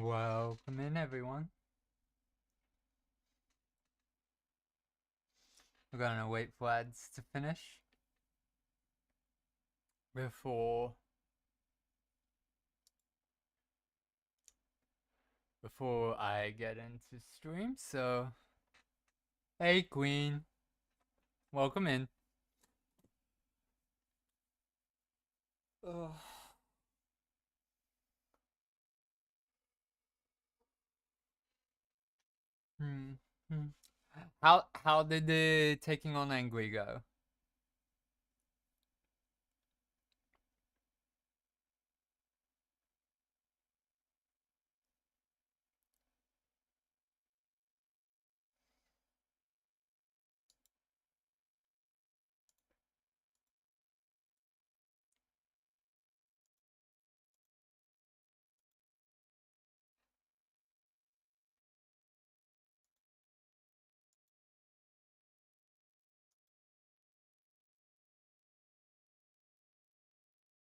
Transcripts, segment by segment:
Welcome in, everyone. We're gonna wait for ads to finish before I get into stream. So, hey, Queen, welcome in. Ugh. Hmm. Hmm. How did the taking on Angry go?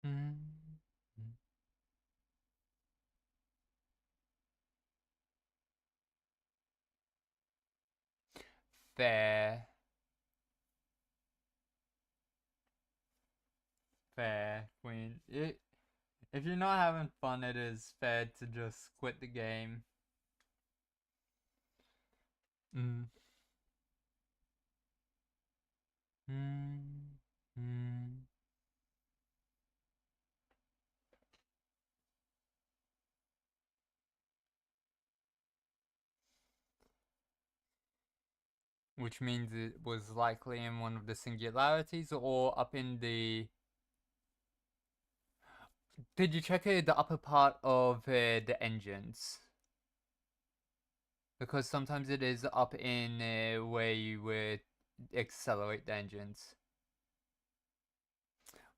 Hmm. Fair. Fair, Queen. If you're not having fun, it is fair to just quit the game. Mm. Mm. Mm. Which means it was likely in one of the singularities or up in the... Did you check the upper part of the engines? Because sometimes it is up in where you would accelerate the engines.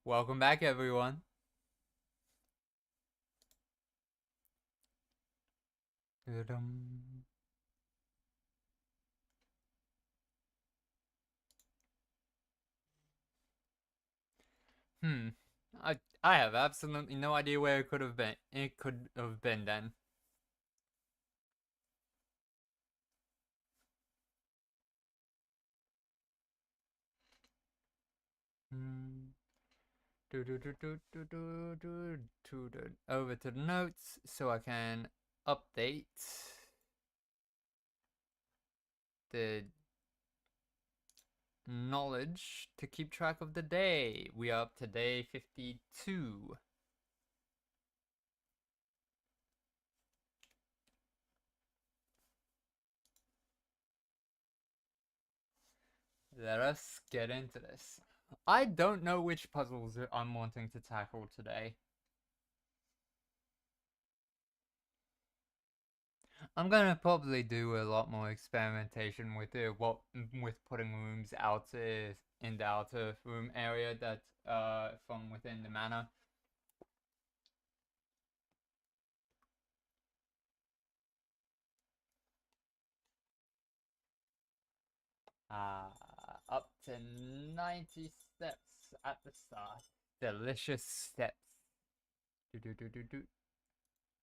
Welcome back, everyone. Hmm. I have absolutely no idea where it could have been. It could have been then. Hmm. Over to the notes so I can update the knowledge to keep track of the day. We are up to day 52. Let us get into this. I don't know which puzzles I'm wanting to tackle today. I'm gonna probably do a lot more experimentation with with putting rooms out in the outer room area that from within the manor. Up to 90 steps at the start. Delicious steps. Do do do do do.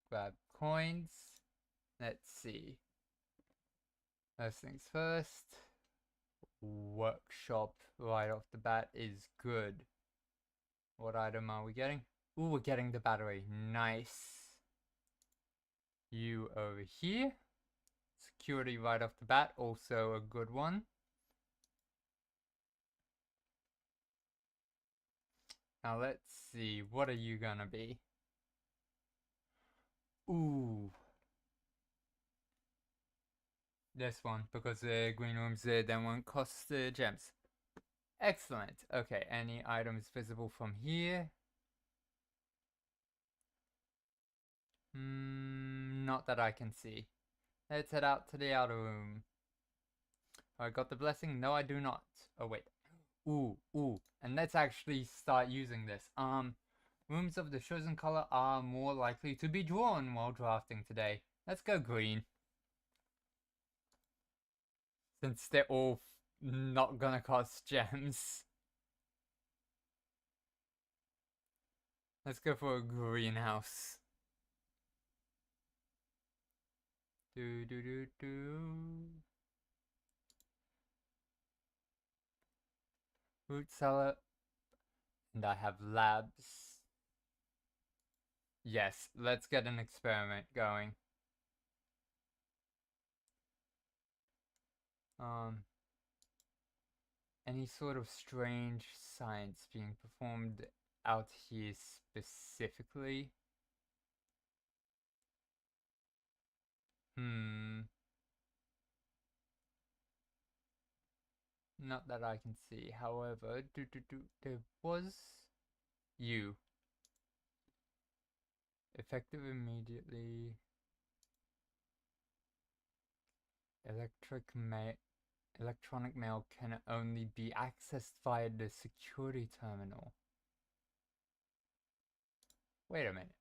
Grab coins. Let's see. First things first. Workshop right off the bat is good. What item are we getting? Ooh, we're getting the battery. Nice. You over here. Security right off the bat, also a good one. Now let's see, what are you gonna be? Ooh. This one, because the green rooms then won't cost gems. Excellent. Okay, any items visible from here? Not that I can see. Let's head out to the outer room. I got the blessing? No, I do not. Oh, wait. Ooh. And let's actually start using this. Rooms of the chosen color are more likely to be drawn while drafting today. Let's go green. Since they're all not gonna cost gems. Let's go for a greenhouse. Do do do do. Root cellar. And I have labs. Yes, let's get an experiment going. Any sort of strange science being performed out here specifically? Not that I can see. However, there was you. Effective immediately. Electronic mail can only be accessed via the security terminal. Wait a minute.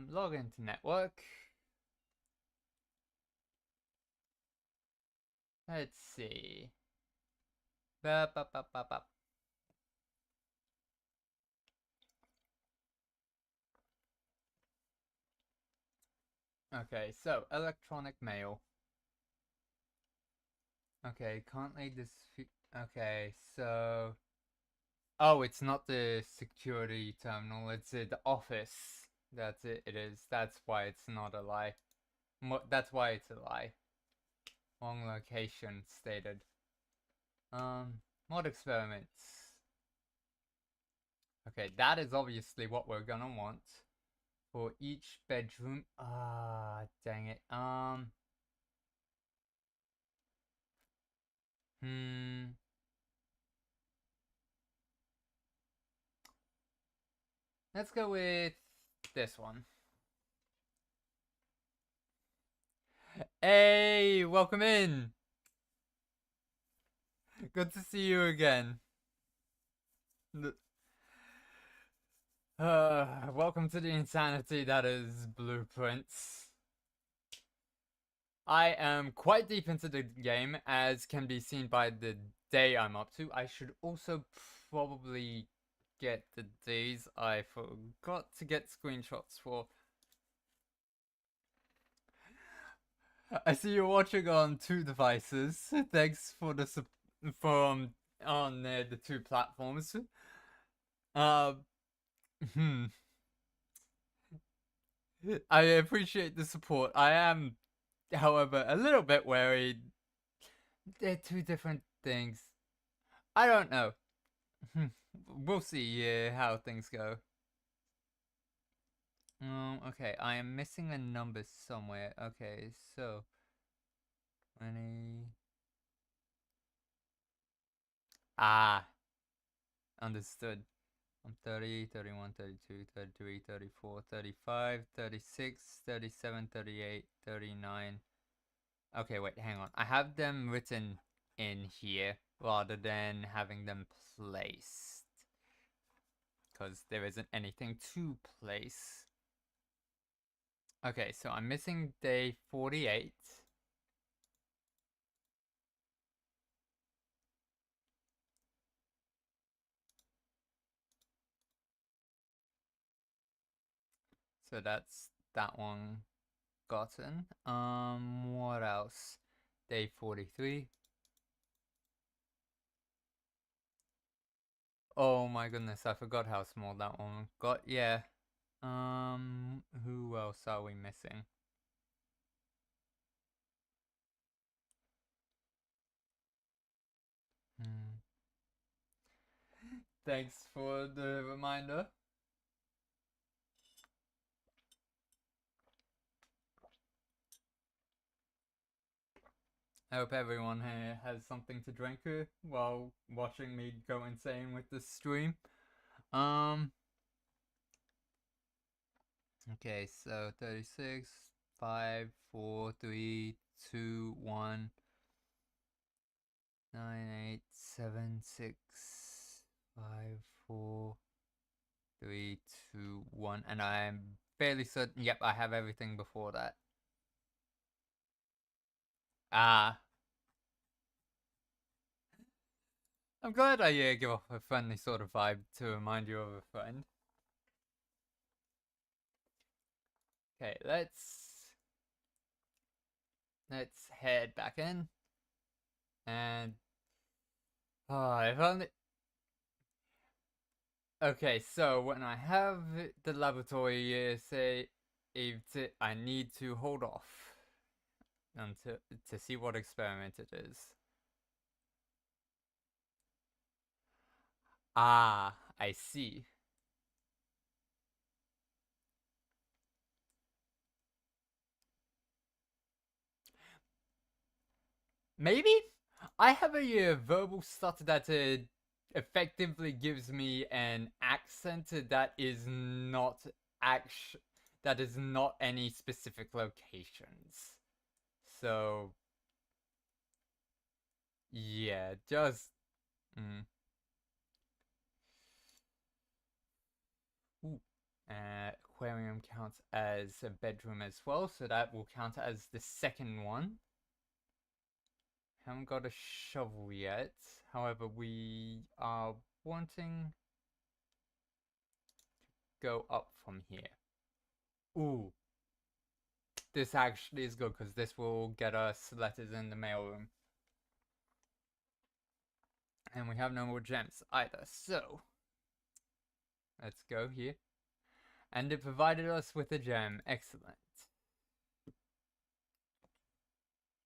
Log into network. Let's see. Ba, ba, ba, ba, ba. Okay, so electronic mail. Okay, currently this. Okay, so. Oh, it's not the security terminal, it's the office. That's it, it is. That's why it's not a lie. That's why it's a lie. Wrong location stated. Mod experiments. Okay, that is obviously what we're gonna want. For each bedroom. Ah, dang it. Let's go with this one. Hey, welcome in. Good to see you again. Welcome to the insanity that is Blueprints. I am quite deep into the game, as can be seen by the day I'm up to. I should also probably get the days I forgot to get screenshots for. I see you're watching on 2 devices. Thanks for the from on the 2 platforms. I appreciate the support. I am, however, a little bit worried. They're 2 different things. I don't know. We'll see how things go. Okay, I am missing a number somewhere. Okay, so 20. Ah, understood. I'm 30, 31, 32, 33, 34, 35, 36, 37, 38, 39. Okay, wait, hang on. I have them written in here rather than having them placed, because there isn't anything to place. Okay, so I'm missing day 48. So that's that one gotten. What else? Day 43. Oh my goodness, I forgot how small that one got. Yeah. Who else are we missing? Thanks for the reminder. I hope everyone here has something to drink while watching me go insane with this stream. Okay, so 36, 5, 4, 3, 2, 1, 9, 8, 7, 6, 5, 4, 3, 2, 1, and I'm fairly certain, yep, I have everything before that. Ah. I'm glad I give off a friendly sort of vibe to remind you of a friend. Okay, let's head back in. And if only. Okay, so when I have the laboratory, say, I need to hold off until to see what experiment it is. Ah, I see. Maybe I have a verbal stutter that effectively gives me an accent that is not act that is not any specific locations. So yeah, just mm. Ooh. Aquarium counts as a bedroom as well, so that will count as the second one. Haven't got a shovel yet. However, we are wanting to go up from here. Ooh, this actually is good because this will get us letters in the mailroom. And we have no more gems either, so let's go here. And it provided us with a gem. Excellent.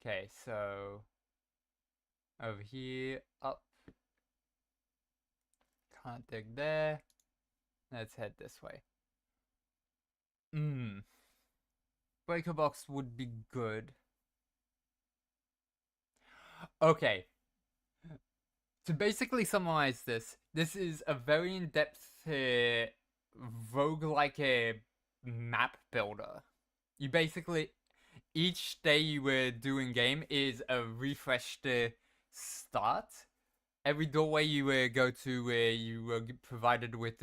Okay, so over here, up. Can't dig there. Let's head this way. Breaker box would be good. Okay. To basically summarize this, this is a very in-depth roguelike map builder. You basically, each day you were doing game is a refreshed start. Every doorway you go to, you were provided with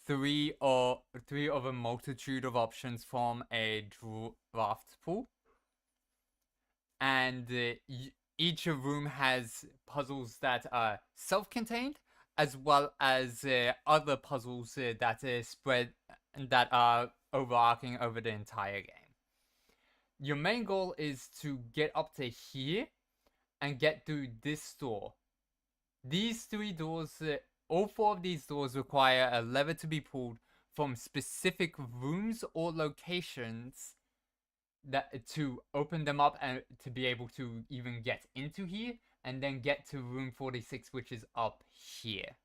three of a multitude of options from a draft pool, and each room has puzzles that are self-contained, as well as other puzzles that spread that are overarching over the entire game. Your main goal is to get up to here and get through this door. These three doors, all four of these doors require a lever to be pulled from specific rooms or locations that to open them up and to be able to even get into here, and then get to room 46, which is up here.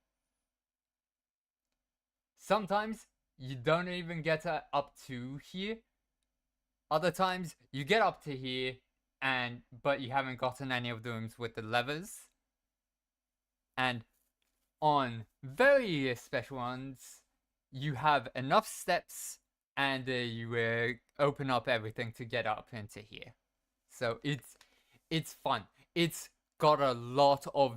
Sometimes you don't even get up to here. Other times you get up to here but you haven't gotten any of the rooms with the levers. And on very special ones, you have enough steps and you open up everything to get up into here. So it's fun. It's got a lot of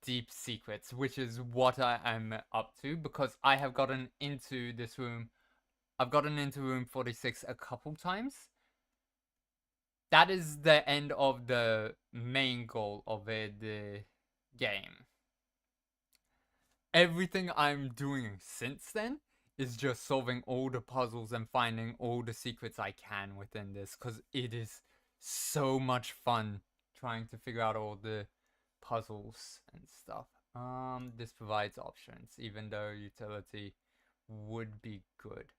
deep secrets, which is what I am up to, because I have gotten into this room. I've gotten into room 46 a couple times. That is the end of the main goal of the game. Everything I'm doing since then is just solving all the puzzles and finding all the secrets I can within this, because it is so much fun trying to figure out all the puzzles and stuff. This provides options, even though utility would be good.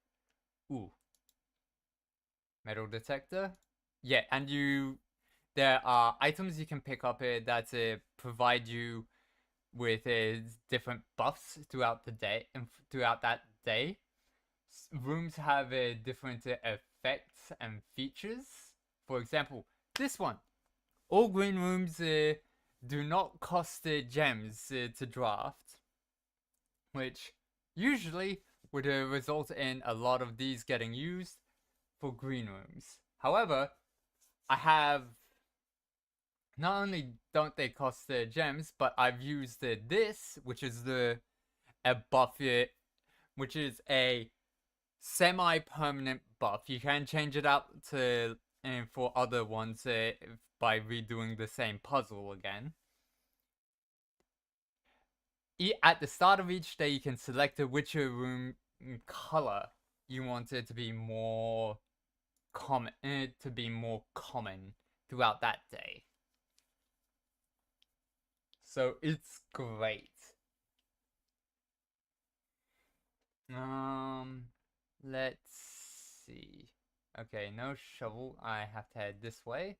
Ooh. Metal detector? Yeah, and there are items you can pick up that provide you with different buffs throughout the day and throughout that day. Rooms have different effects and features. For example, this one. All green rooms do not cost gems to draft, which usually would result in a lot of these getting used for green rooms. However, I have not only don't they cost gems, but I've used this, which is a buff, which is a semi-permanent buff. You can change it out to for other ones by redoing the same puzzle again. At the start of each day, you can select which room color you want it to be more common, throughout that day. So it's great. Let's see. Okay, no shovel. I have to head this way.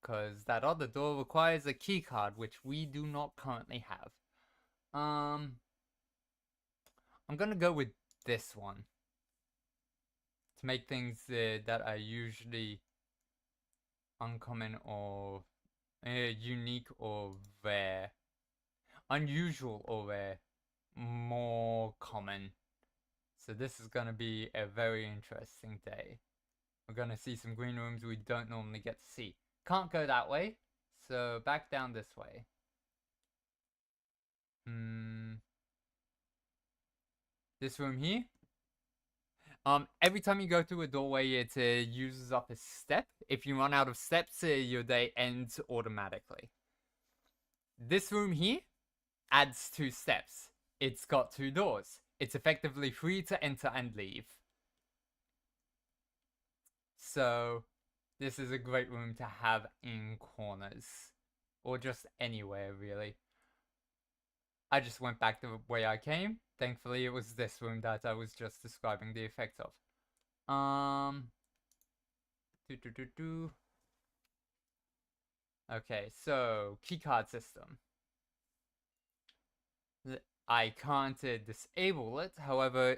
Because that other door requires a key card, which we do not currently have. I'm gonna go with this one. To make things that are usually uncommon or unique or rare. Unusual or rare. More common. So this is gonna be a very interesting day. We're gonna see some green rooms we don't normally get to see. Can't go that way, so back down this way. This room here. Every time you go through a doorway, it uses up a step. If you run out of steps, your day ends automatically. This room here adds 2 steps. It's got 2 doors. It's effectively free to enter and leave. So, this is a great room to have in corners. Or just anywhere, really. I just went back the way I came. Thankfully, it was this room that I was just describing the effect of. Okay, so keycard system. I can't disable it. However,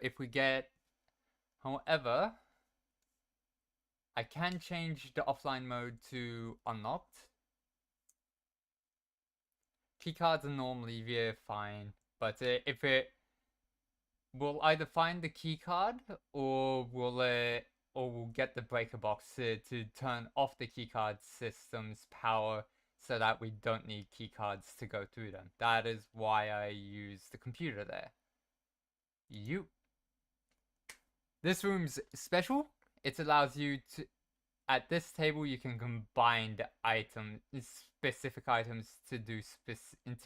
I can change the offline mode to unlocked. Keycards are normally fine, but if it will either find the keycard or we'll get the breaker box to turn off the keycard system's power so that we don't need keycards to go through them. That is why I use the computer there. This room's special. It allows you to, at this table, you can combine the specific items to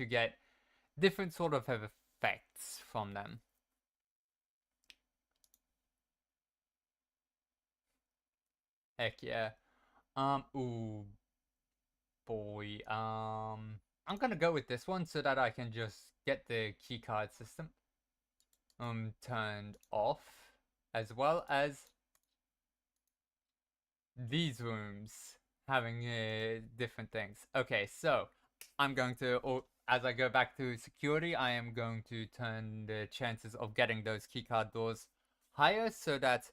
get different sort of effects from them. Heck yeah. Ooh, boy. I'm gonna go with this one so that I can just get the keycard system turned off, as well as these rooms having different things. Okay, so I'm going to, as I go back to security, I am going to turn the chances of getting those keycard doors higher so that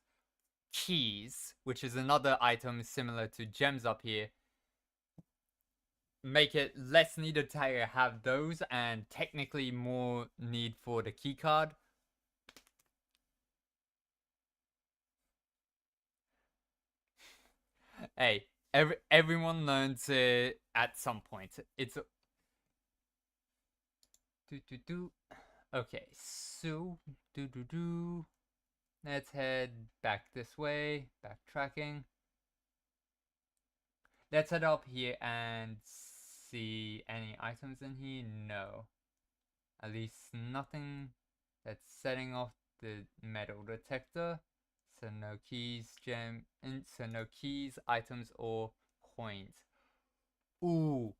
keys, which is another item similar to gems up here, make it less needed to have those and technically more need for the keycard. Hey, everyone learns at some point. It's okay, so let's head back this way, backtracking. Let's head up here and see any items in here. No, at least nothing that's setting off the metal detector. So no keys, so no keys, items, or coins. Ooh,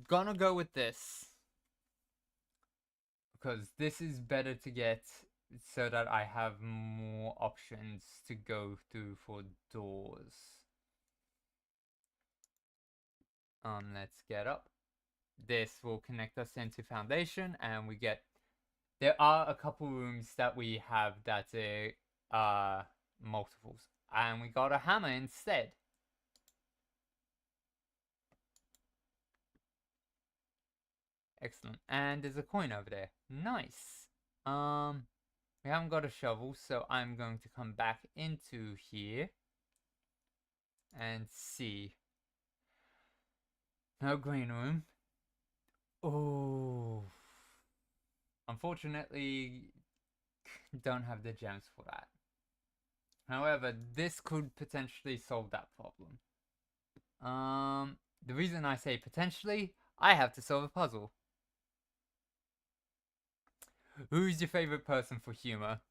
gonna go with this because this is better to get so that I have more options to go through for doors. Let's get up. This will connect us into foundation, and we get. There are a couple rooms that we have that multiples, and we got a hammer instead. Excellent. And there's a coin over there. Nice. We haven't got a shovel, so I'm going to come back into here and see. No green room. Oh. Unfortunately, don't have the gems for that. However, this could potentially solve that problem. The reason I say potentially, I have to solve a puzzle. Who's your favorite person for humor?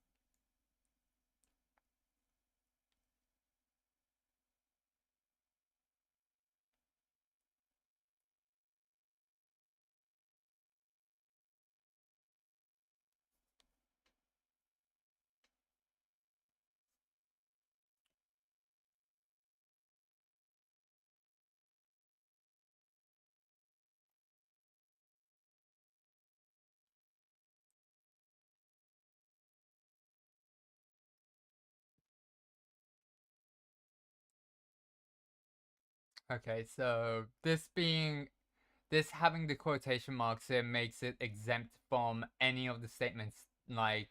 Okay, so this having the quotation marks here makes it exempt from any of the statements like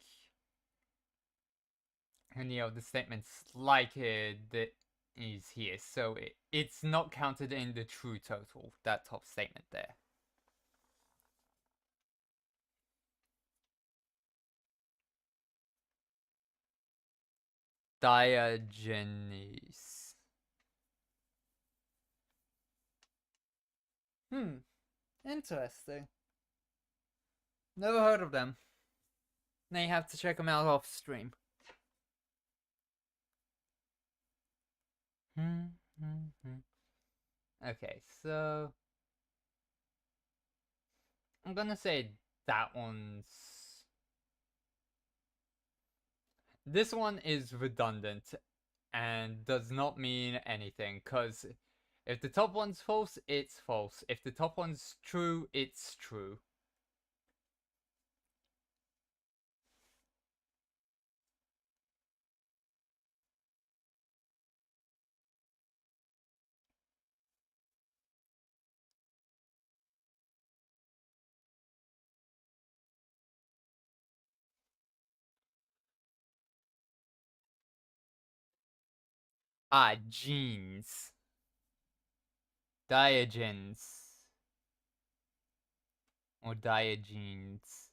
it that is here. So it's not counted in the true total, that top statement there. Diogenes. Interesting. Never heard of them. Now you have to check them out off stream. Okay, so I'm gonna say that one's. This one is redundant and does not mean anything, because if the top one's false, it's false. If the top one's true, it's true. Genes. Diogenes. Or Diogenes.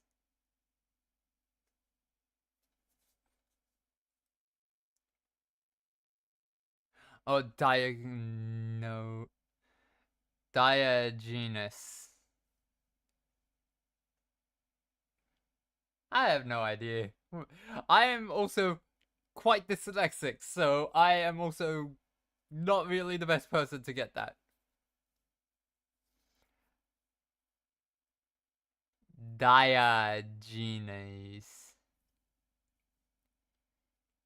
Oh, Diogenes. I have no idea. I am also quite dyslexic, so I am also not really the best person to get that. Diogenes.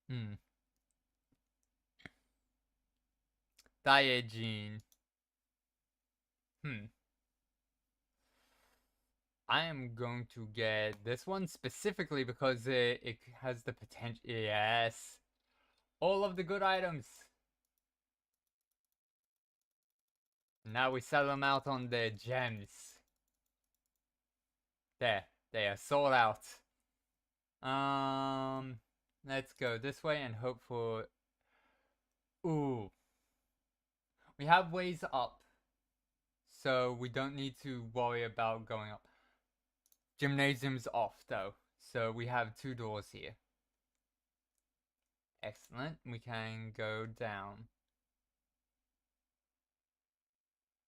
Hmm. Diogene. Hmm. I am going to get this one specifically because it has the potential. Yes. All of the good items. Now we sell them out on the gems. There. They are sold out. Let's go this way and hope for. Ooh. We have ways up. So we don't need to worry about going up. Gymnasium's off though. So we have 2 doors here. Excellent. We can go down.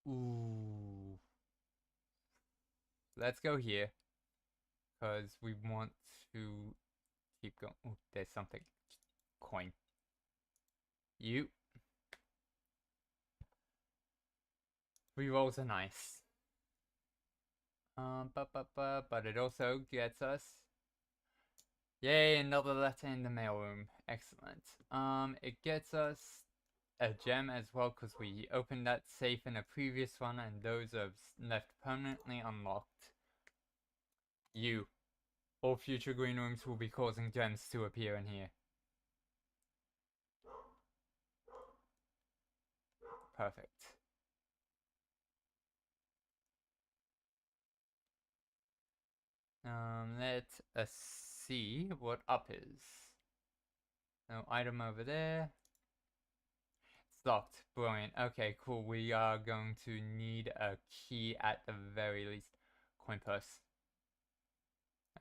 Ooh. Let's go here. Because we want to keep going. Ooh, there's something. Coin. You. Rerolls are nice. But it also gets us. Yay, another letter in the mailroom. Excellent. It gets us a gem as well because we opened that safe in a previous one and those are left permanently unlocked. You. All future green rooms will be causing gems to appear in here. Perfect. Let us see what up is. No item over there. It's locked. Brilliant. Okay, cool. We are going to need a key at the very least. Coin purse.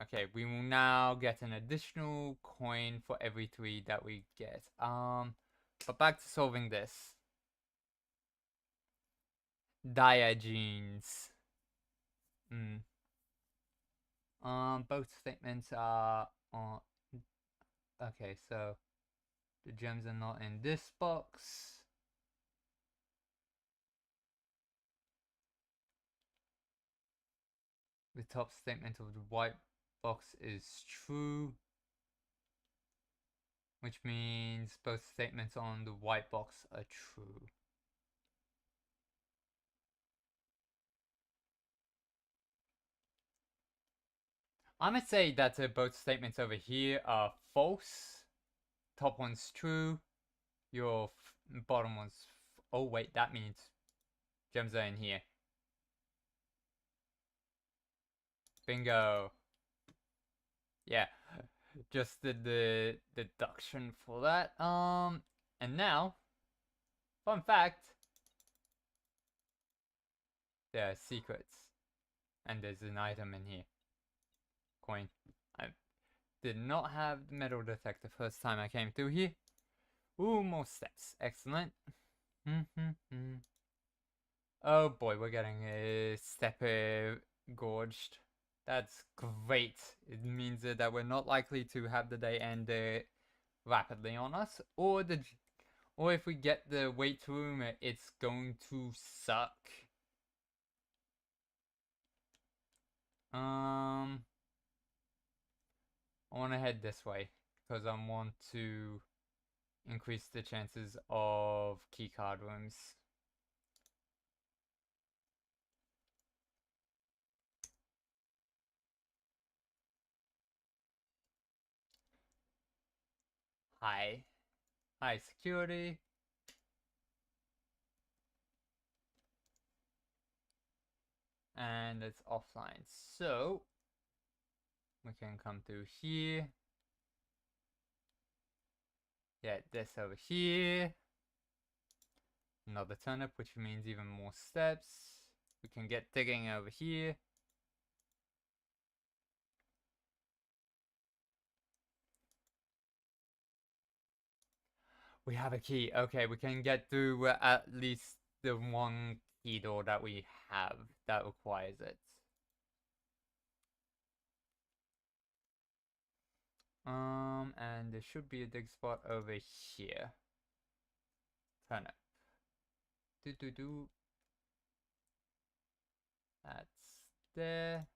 Okay, we will now get an additional coin for every 3 that we get. But back to solving this. Diogenes. Both statements are on. Okay, so the gems are not in this box. The top statement of the white box is true, which means both statements on the white box are true. I'm gonna say that both statements over here are false. Top one's true. Your bottom one's. Oh wait, that means Gems are in here. Bingo. Yeah. Just did the deduction for that. And now, fun fact, there are secrets. And there's an item in here. Coin. I did not have the metal detector first time I came through here. Ooh, more steps. Excellent. Oh boy, we're getting a step gorged. That's great. It means that we're not likely to have the day end rapidly on us, or if we get the weight room, it's going to suck. I want to head this way because I want to increase the chances of keycard rooms. Hi. Hi, security. And it's offline. So, we can come through here. Yeah, this over here. Another turnip, which means even more steps. We can get digging over here. We have a key. Okay, we can get through at least the one key door that we have that requires it. And there should be a dig spot over here. Turnip. Do. That's there.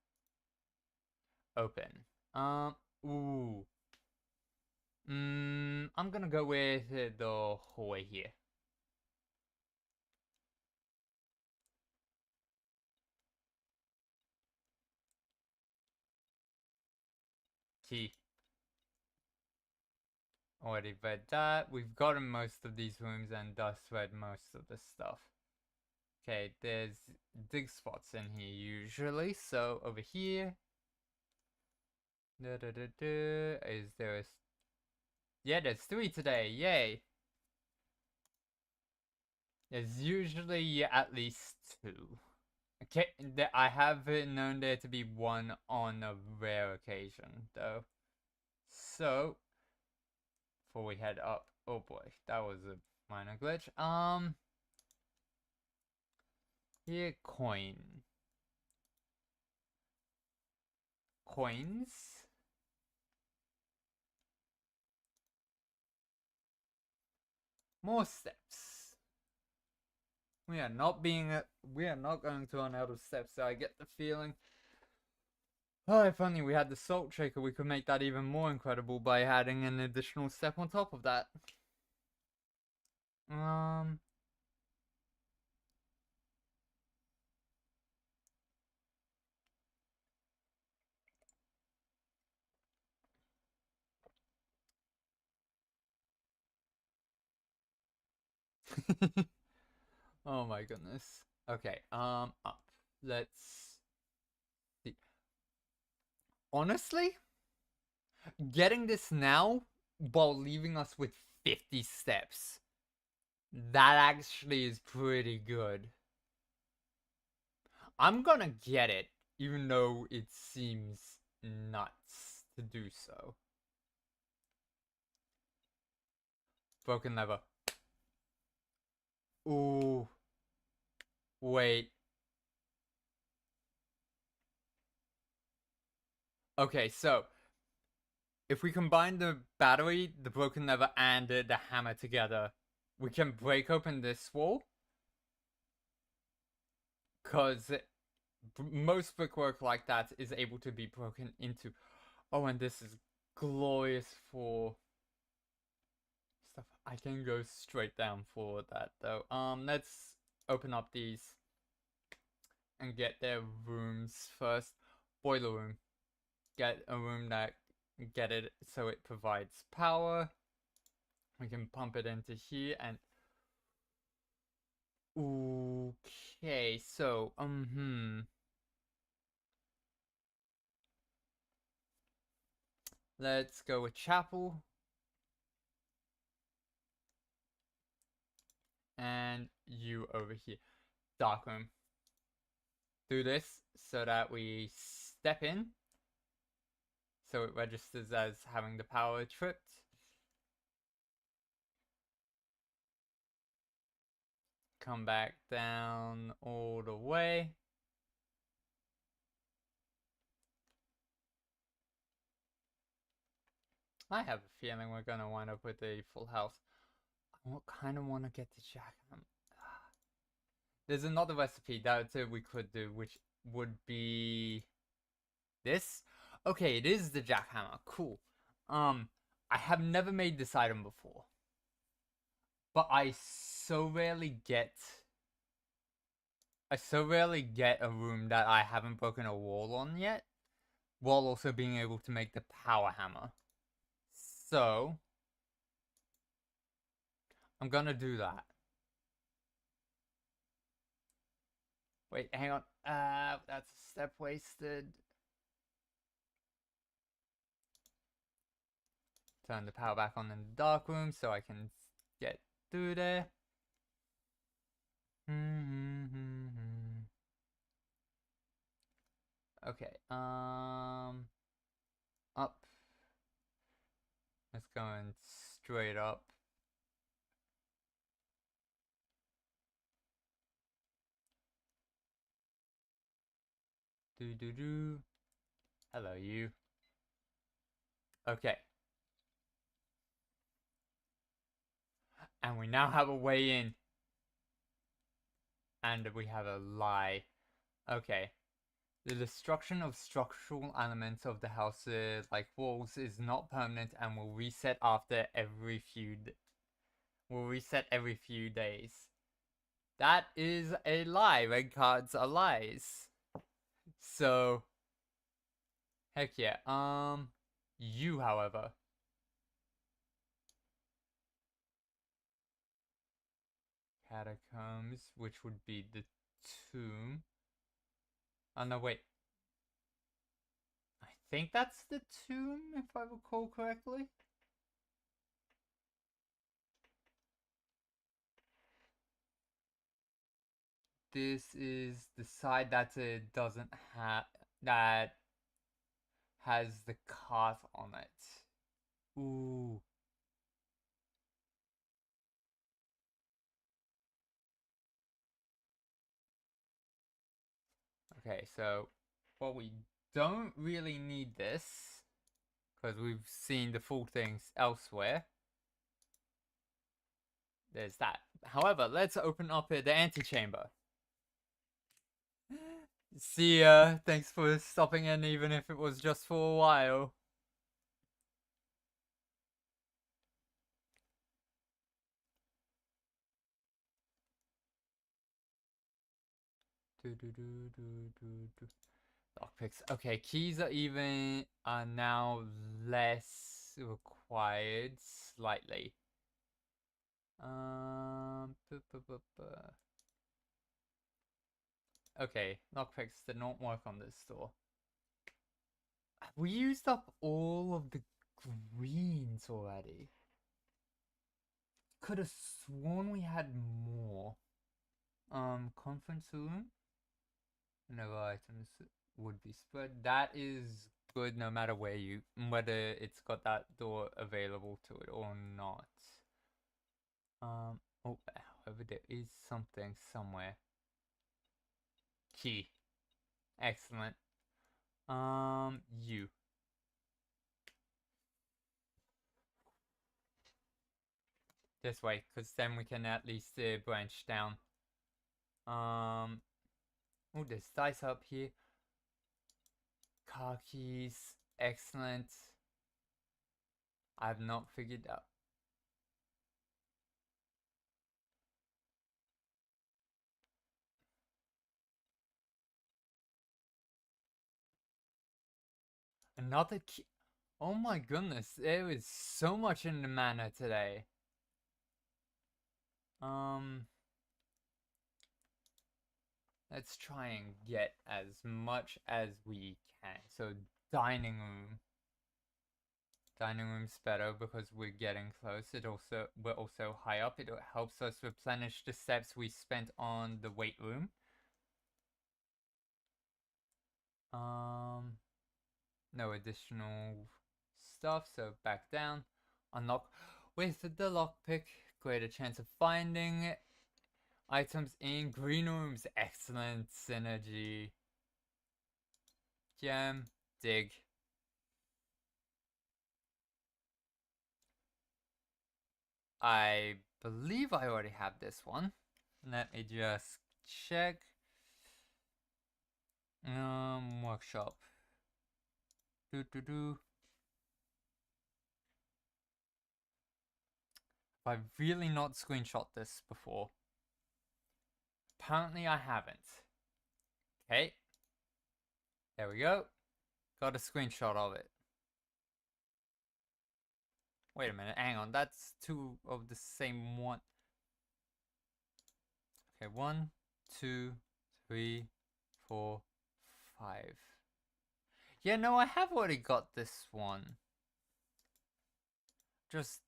Open. Ooh. I'm gonna go with the hallway here. Key. Already read that. We've gotten most of these rooms and thus read most of the stuff. Okay, there's dig spots in here usually. So over here. Is there a... Yeah, there's 3 today. Yay. There's usually at least 2. Okay, I have known there to be 1 on a rare occasion, though. So, before we head up, oh boy, that was a minor glitch. Here, coins. More steps. We are not going to run out of steps, so I get the feeling. Oh, if only we had the salt shaker, we could make that even more incredible by adding an additional step on top of that. Oh my goodness. Okay, up. Let's see. Honestly, getting this now while leaving us with 50 steps, that actually is pretty good. I'm gonna get it, even though it seems nuts to do so. Broken lever. Ooh. Wait. Okay, so if we combine the battery, the broken lever, and the hammer together, we can break open this wall. Because most brickwork like that is able to be broken into. Oh, and this is glorious for stuff. I can go straight down for that though. Let's open up these and get their rooms first. Boiler room. Get a room that get it so it provides power. We can pump it into here and Okay, so, let's go with chapel. And you over here. Darkroom. Do this so that we step in. So it registers as having the power tripped. Come back down all the way. I have a feeling we're gonna wind up with a full house. I kind of want to get the jackhammer. There's another recipe that we could do, which would be this. Okay, it is the jackhammer. Cool. I have never made this item before, but I so rarely get a room that I haven't broken a wall on yet, while also being able to make the power hammer. So I'm gonna do that. Wait, hang on. That's a step wasted. Turn the power back on in the dark room so I can get through there. Okay, up. Let's go in straight up. Do. Hello, you. Okay. And we now have a way in. And we have a lie. Okay. The destruction of structural elements of the house, like walls, is not permanent and will reset after every few. Will reset every few days. That is a lie. Red cards are lies. So, heck yeah. You, however. Catacombs, which would be the tomb. Oh no, wait. I think that's the tomb, if I recall correctly. This is the side that it doesn't have, that has the cart on it. Ooh. Okay, so, well, we don't really need this, because we've seen the full things elsewhere. There's that. However, let's open up the antechamber. See ya. Thanks for stopping in, even if it was just for a while. Lockpicks. Okay, keys are now less required slightly. Okay, lockpicks did not work on this store. We used up all of the greens already. Could have sworn we had more. Conference room. No items would be spread. That is good no matter whether it's got that door available to it or not. Oh, however, there is something somewhere. Key. Excellent. You. This way, because then we can at least branch down. Oh, there's dice up here. Car keys. Excellent. I've not figured out. Another key. Oh my goodness, there is so much in the manor today. Let's try and get as much as we can. So dining room. Dining room's better because we're getting close. We're also high up. It helps us replenish the steps we spent on the weight room. No additional stuff, so back down. Unlock with the lockpick. Greater chance of finding items in green rooms. Excellent synergy. Gem. Dig. I believe I already have this one. Let me just check. Workshop. I've really not screenshot this before. Apparently I haven't. Okay. There we go. Got a screenshot of it. Wait a minute, hang on. That's two of the same one. Okay, 1, 2, 3, 4, 5. Yeah, no, I have already got this one. It's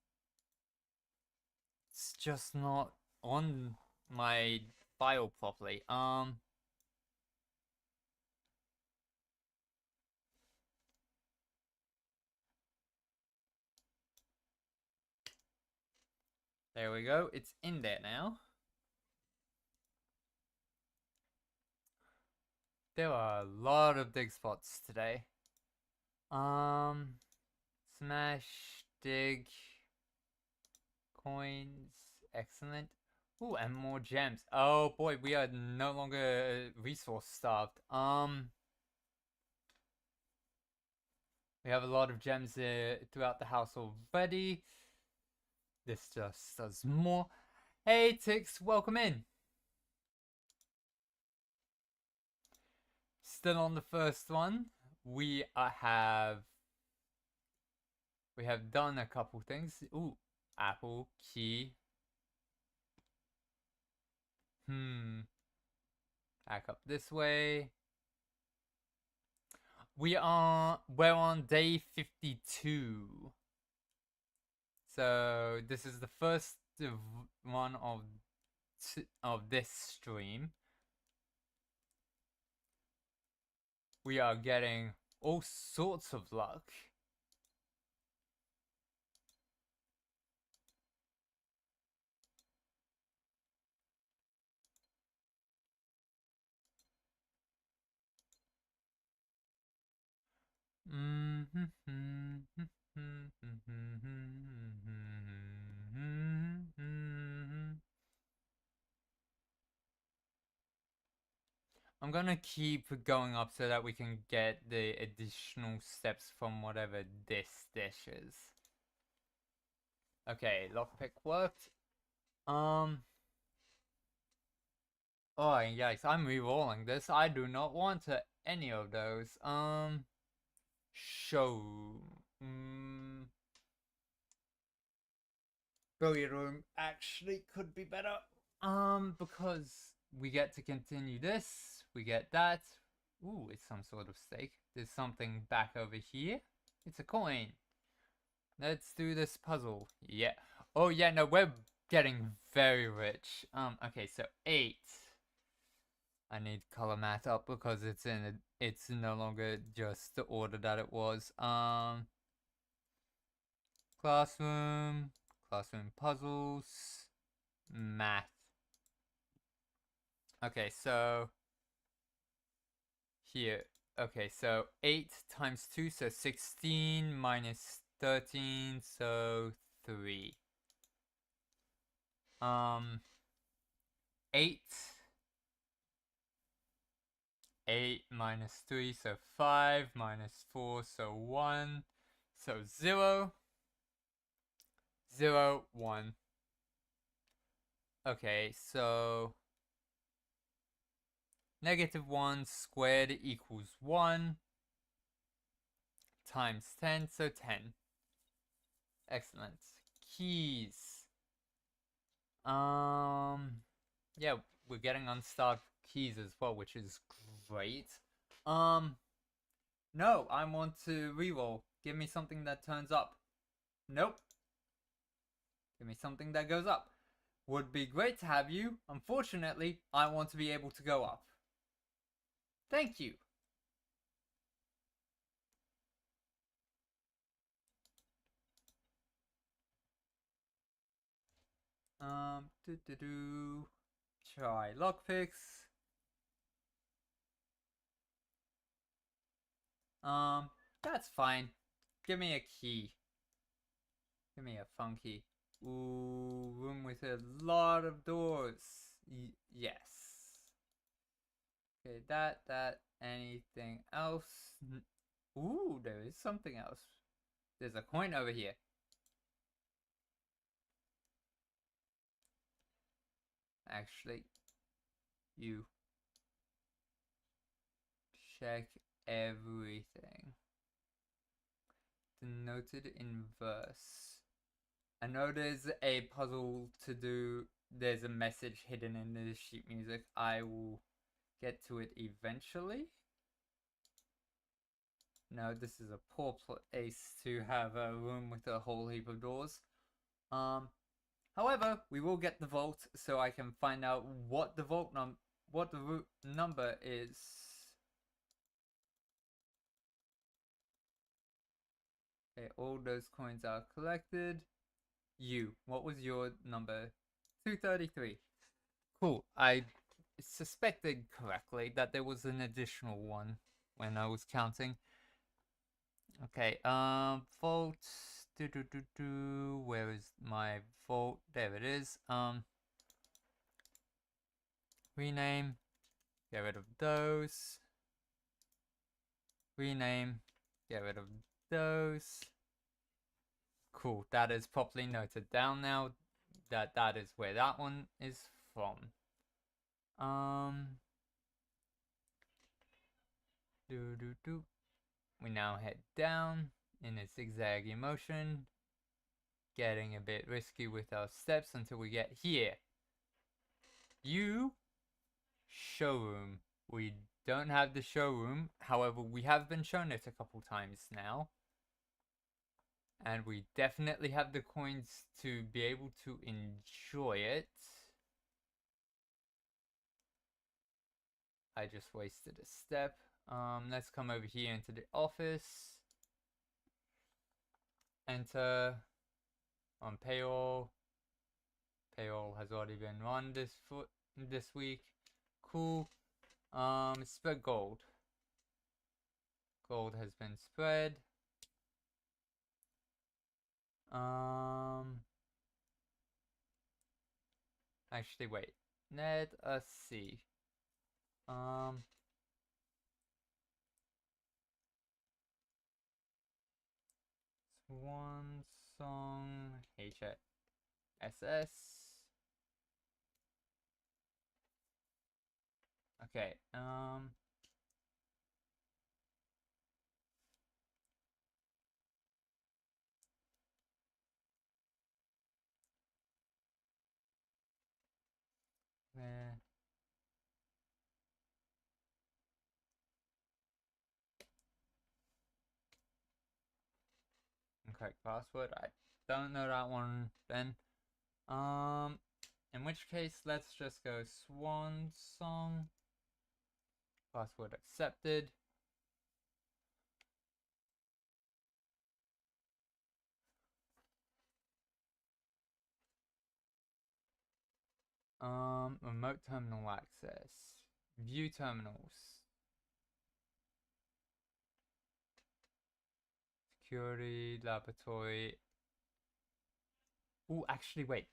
just not on my file properly. There we go. It's in there now. There are a lot of dig spots today. Smash, dig, coins, excellent. Ooh, and more gems. Oh boy, we are no longer resource starved. We have a lot of gems throughout the house already. This just does more. Hey Tix, welcome in. Still on the first one. We have done a couple things. Ooh, apple, key. Back up this way. We're on day 52. So this is the first one of this stream. We are getting all sorts of luck. I'm gonna keep going up so that we can get the additional steps from whatever this dish is. Okay, lockpick worked. Oh, yikes, I'm re-rolling this. I do not want any of those. Show. Billiard room actually could be better. Because we get to continue this. We get that. Ooh, it's some sort of steak. There's something back over here. It's a coin. Let's do this puzzle. Yeah. Oh yeah, no, we're getting very rich. Okay, so 8. I need color math up because it's no longer just the order that it was. Classroom puzzles, math. Okay, so here. Okay, so 8 times 2, so 16 minus 13, so 3. 8. 8 minus 3, so 5, minus 4, so 1, so 0, 0, 1. Okay, so -1 squared equals 1 times 10, so 10. Excellent. Keys. Yeah, we're getting unstuck keys as well, which is great. No, I want to reroll. Give me something that turns up. Nope. Give me something that goes up. Would be great to have you. Unfortunately, I want to be able to go up. Thank you. Try lockpicks. That's fine. Give me a key. Give me a funky. Ooh, room with a lot of doors. Yes. Okay, that, anything else? Ooh, there is something else. There's a coin over here. Actually, you check everything. Denoted in verse. I know there's a puzzle to do. There's a message hidden in the sheet music. I will get to it eventually. No, this is a poor place to have a room with a whole heap of doors. However, we will get the vault so I can find out what the root number is. Okay, all those coins are collected. What was your number? 233. Cool. I suspected correctly that there was an additional one when I was counting. Okay, vault. Where is my vault? There it is. Rename. Get rid of those. Rename. Get rid of those. Cool. That is properly noted down now. That is where that one is from. We now head down in a zigzaggy motion, getting a bit risky with our steps until we get here. Showroom. We don't have the showroom, however, we have been shown it a couple times now. And we definitely have the coins to be able to enjoy it. I just wasted a step. Let's come over here into the office. Enter on payroll. Payroll has already been run this week. Cool. Spread gold. Gold has been spread. Actually, wait. Let us see. Swan Song HSS. Okay, there. Incorrect password. I don't know that one then. In which case, let's just go Swan Song. Password accepted. Remote terminal access. View terminals. Security, laboratory. Ooh, actually, wait.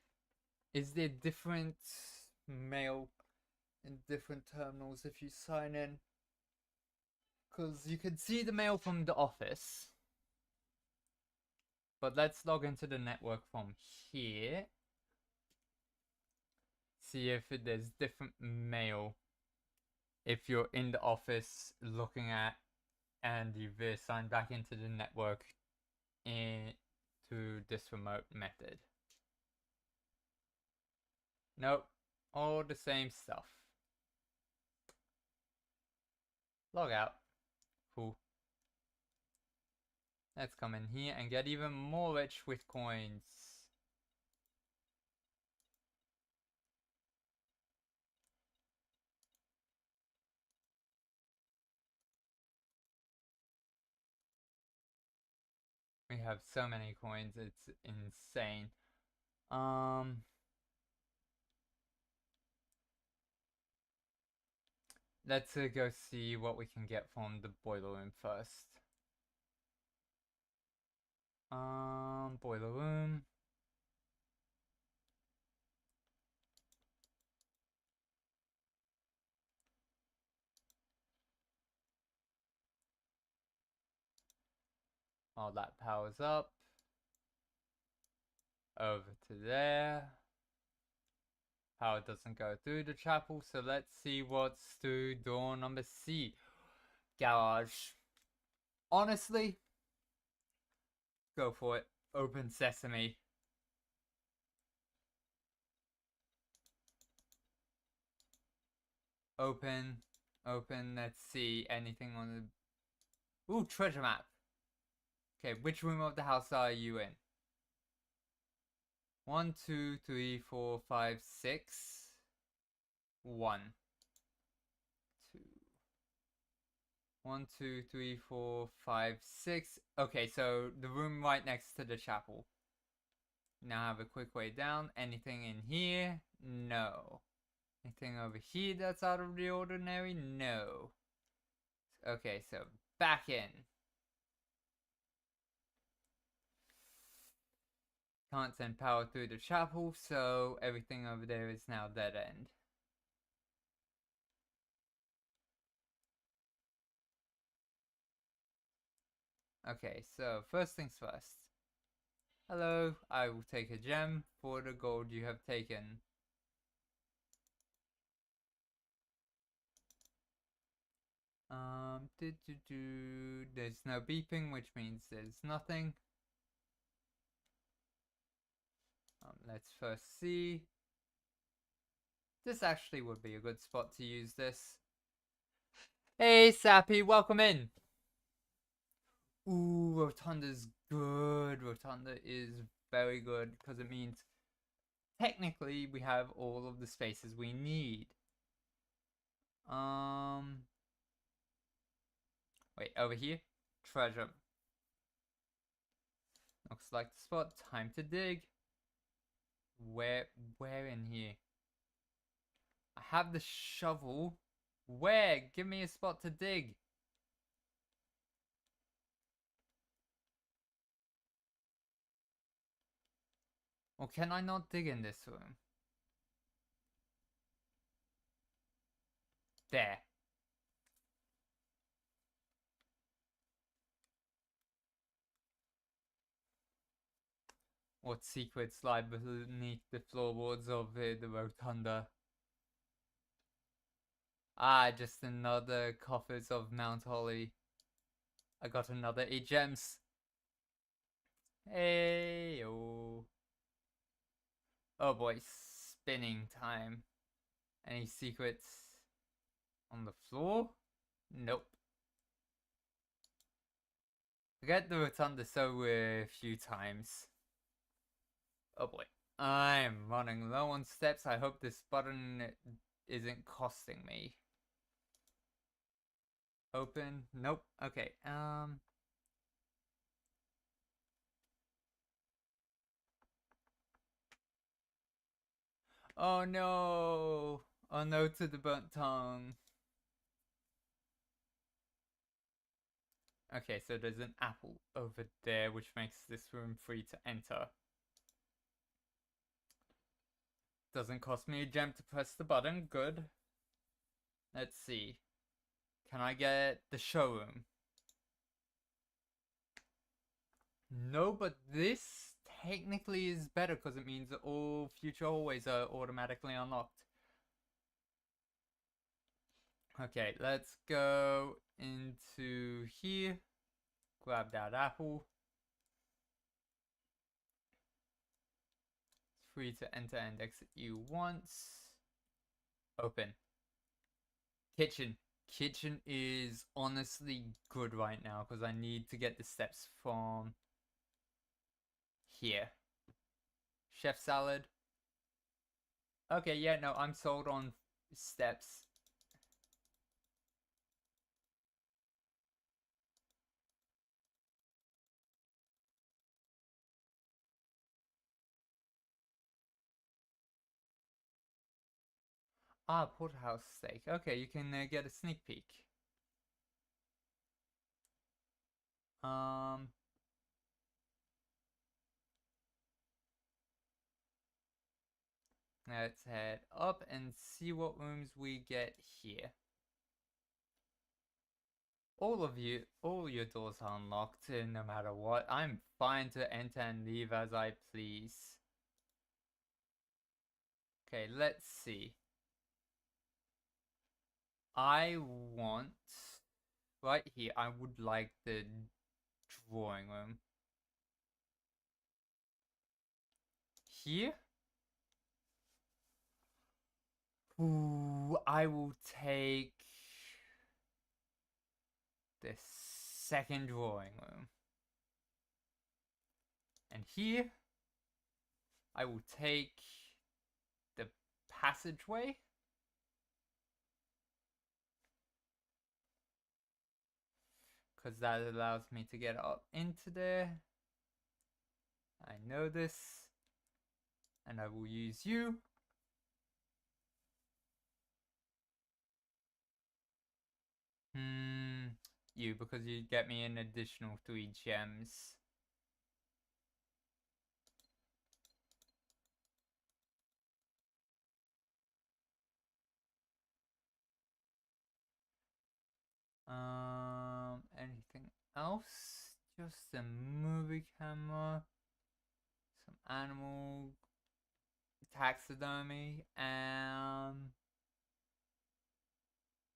Is there different mail in different terminals if you sign in? Because you can see the mail from the office. But let's log into the network from here. See if there's different mail if you're in the office looking at and you've signed back into the network into this remote method. Nope, all the same stuff. Log out. Cool. Let's come in here and get even more rich with coins. We have so many coins, it's insane. Let's go see what we can get from the boiler room first. Boiler room. While that powers up. Over to there. Power doesn't go through the chapel, so let's see what's through door number C. Garage. Honestly, go for it. Open sesame. Open. Let's see. Anything on the... Ooh, treasure map. Okay, which room of the house are you in? 1, 2, 3, 4, 5, 6. 1. 2. 1, 2, 3, 4, 5, 6. Okay, so the room right next to the chapel. Now have a quick way down. Anything in here? No. Anything over here that's out of the ordinary? No. Okay, so back in. Can't send power through the chapel, so everything over there is now dead end. Okay, so first things first. Hello, I will take a gem for the gold you have taken. There's no beeping, which means there's nothing. Let's first see. This actually would be a good spot to use this. Hey, Sappy, welcome in. Ooh, Rotunda's good. Rotunda is very good because it means technically we have all of the spaces we need. Wait, over here? Treasure. Looks like the spot. Time to dig. Where in here? I have the shovel. Where? Give me a spot to dig. Or can I not dig in this room? There. What secrets lie beneath the floorboards of the rotunda? Ah, just another coffers of Mount Holly. I got another 8 gems. Hey, oh. Oh boy, spinning time. Any secrets on the floor? Nope. Forget the rotunda so a few times. Oh boy. I'm running low on steps. I hope this button isn't costing me. Open. Nope. Okay. Oh no. Oh no to the burnt tongue. Okay, so there's an apple over there, which makes this room free to enter. Doesn't cost me a gem to press the button. Good. Let's see. Can I get the showroom? No, but this technically is better because it means that all future hallways are automatically unlocked. Okay, let's go into here. Grab that apple. It's free to enter and exit you once. Open. Kitchen. kitchen is honestly good right now because I need to get the steps from here. Chef salad. Okay, yeah, no, I'm sold on steps. Ah, porterhouse steak. Okay, you can get a sneak peek. Um, let's head up and see what rooms we get here. All your doors are unlocked, no matter what. I'm fine to enter and leave as I please. Okay, let's see. I want right here. I would like the drawing room here. Ooh, I will take the second drawing room. And here, I will take the passageway. Because that allows me to get up into there. I know this. And I will use you. You, because you get me an additional 3 gems. Anything else? Just a movie camera, some animal taxidermy, and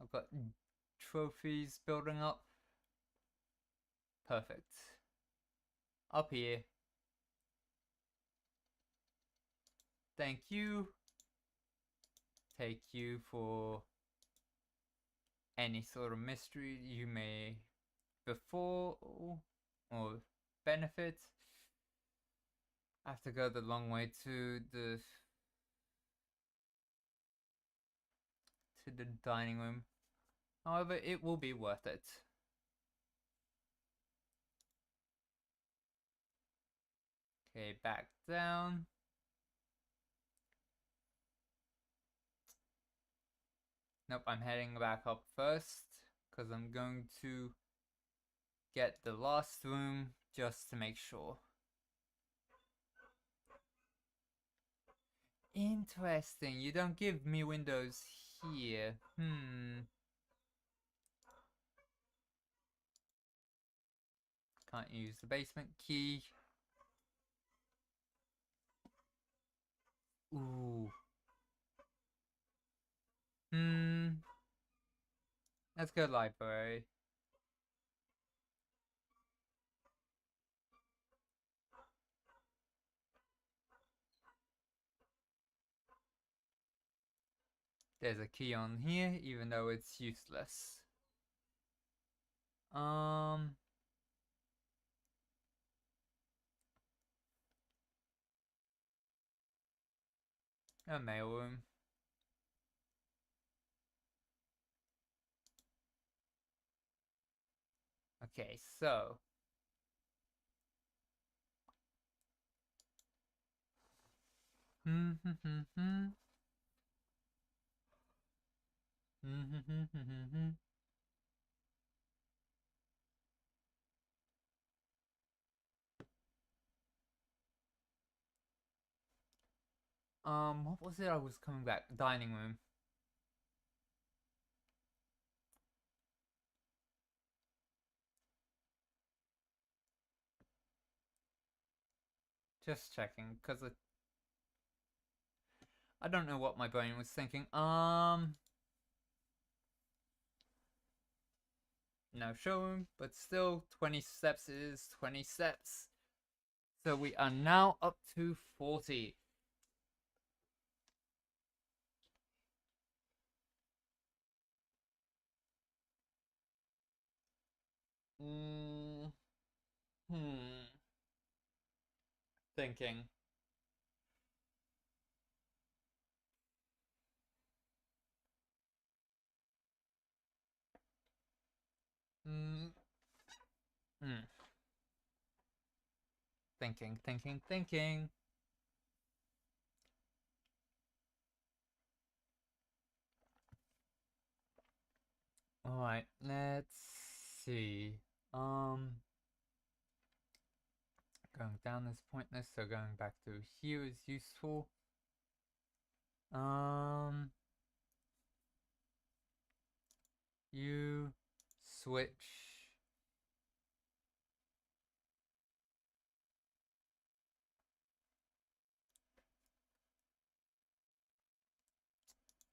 I've got trophies building up. Perfect. Up here. Thank you. Take you for any sort of mystery you may befall or benefit. I have to go the long way to the dining room. However, it will be worth it. Okay, back down. Nope, I'm heading back up first because I'm going to get the last room just to make sure. Interesting, you don't give me windows here. Can't use the basement key. Ooh. Let's go library. There's a key on here, even though it's useless. A mailroom. Okay, so what was it I was coming back? Dining room. Just checking, because I don't know what my brain was thinking. No showroom, but still 20 steps is 20 steps. So we are now up to 40. Mm, hmm. Thinking. Mm, hmm. Thinking. Alright, let's see. Um, Going down is pointless, so going back to here is useful. Um, you switch.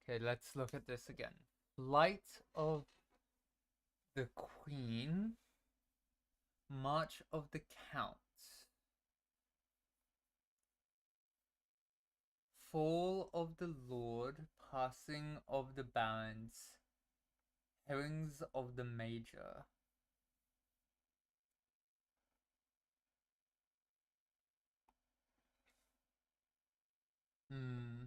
Okay, let's look at this again. Flight of the Queen, March of the Count, Fall of the Lord, Passing of the Barons, Herrings of the Major. Hmm.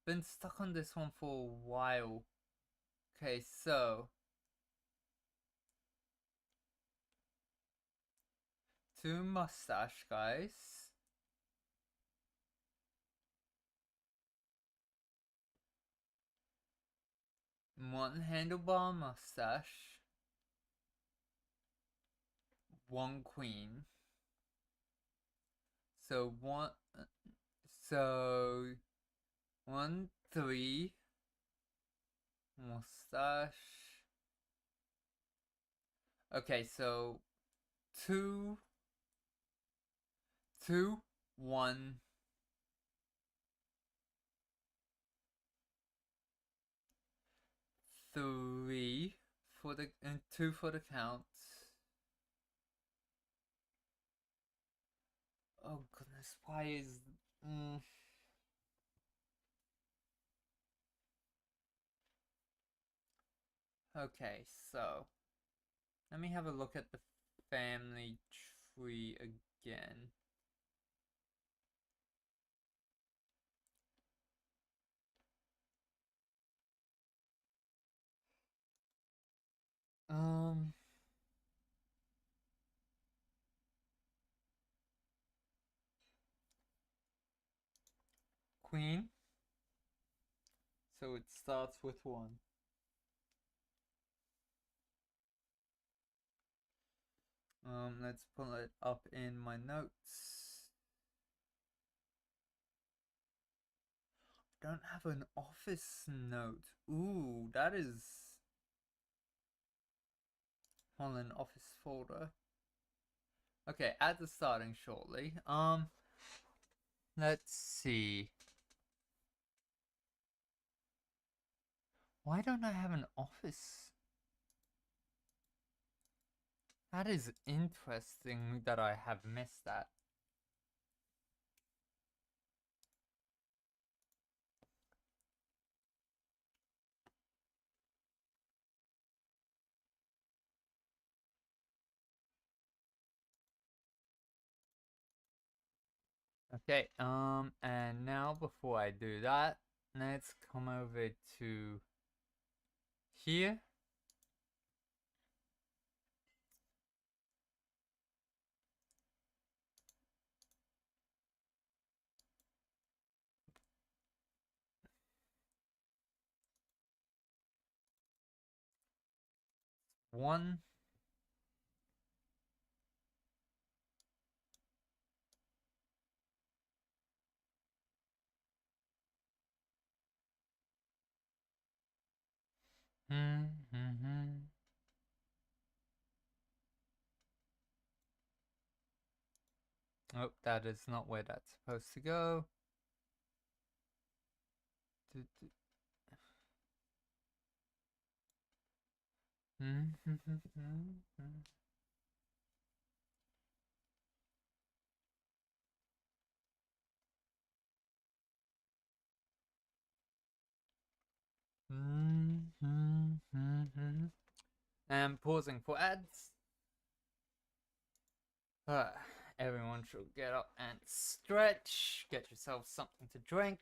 Been stuck on this one for a while. Okay, so two mustache guys. One handlebar mustache. One queen. So one. So 1, 3 mustache. Okay, so 2, 2, 1. 3 for the and 2 for the count. Oh goodness, why is okay, so let me have a look at the family tree again. Um Queen. So it starts with 1. Let's pull it up in my notes. Don't have an office note. Ooh, that is on an office folder. Okay, add the starting shortly. Let's see. Why don't I have an office? That is interesting that I have missed that. Okay, and now before I do that, let's come over to here. One. Oh, that is not where that's supposed to go. And pausing for ads. Everyone should get up and stretch. Get yourself something to drink.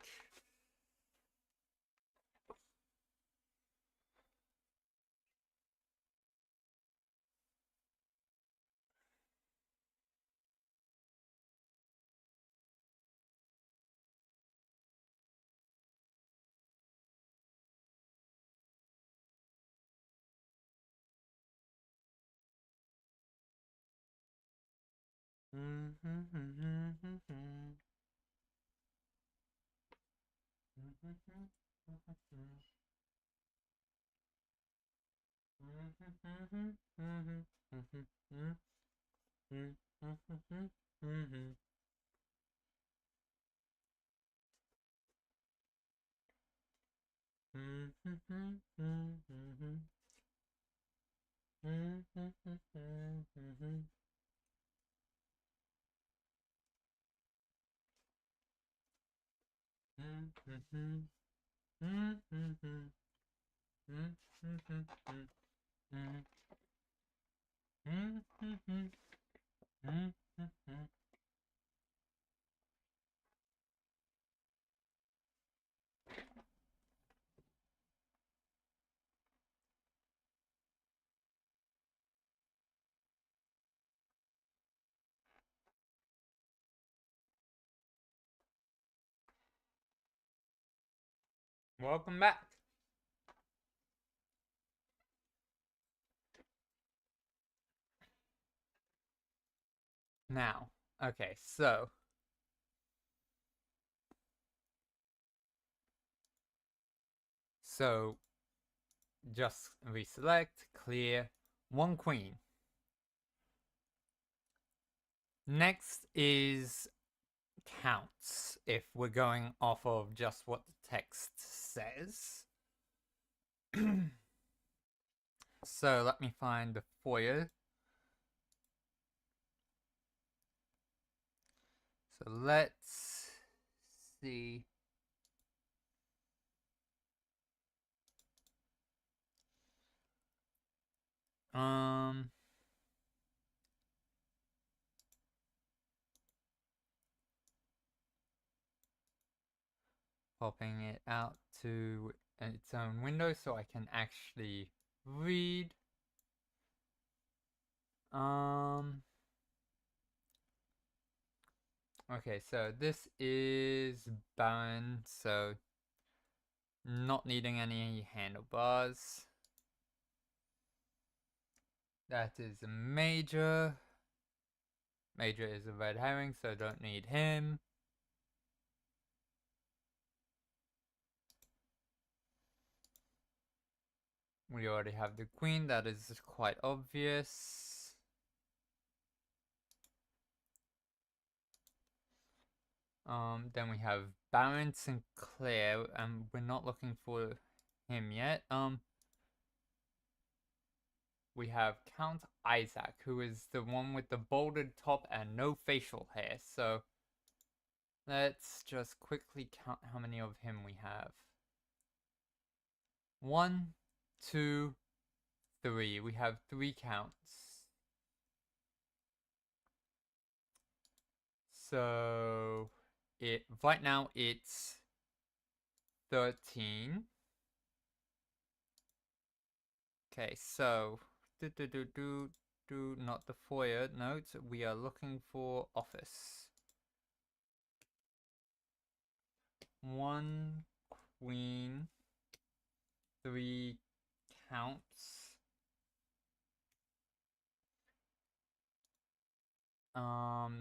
Welcome back. Now, okay, so just reselect, clear, 1 queen. Next is counts, if we're going off of just what the text says. So let me find the foyer. So let's see. Popping it out to its own window so I can actually read. Okay, so this is barren, so not needing any handlebars. That is a major. Major is a red herring, so don't need him. We already have the queen, that is quite obvious. Then we have Baron Sinclair, and we're not looking for him yet. We have Count Isaac, who is the one with the bolded top and no facial hair. So let's just quickly count how many of him we have. 1, 2, 3. We have 3 counts. So right now it's 13. Okay, so not the foyer notes. We are looking for office. 1 queen, 3 counts.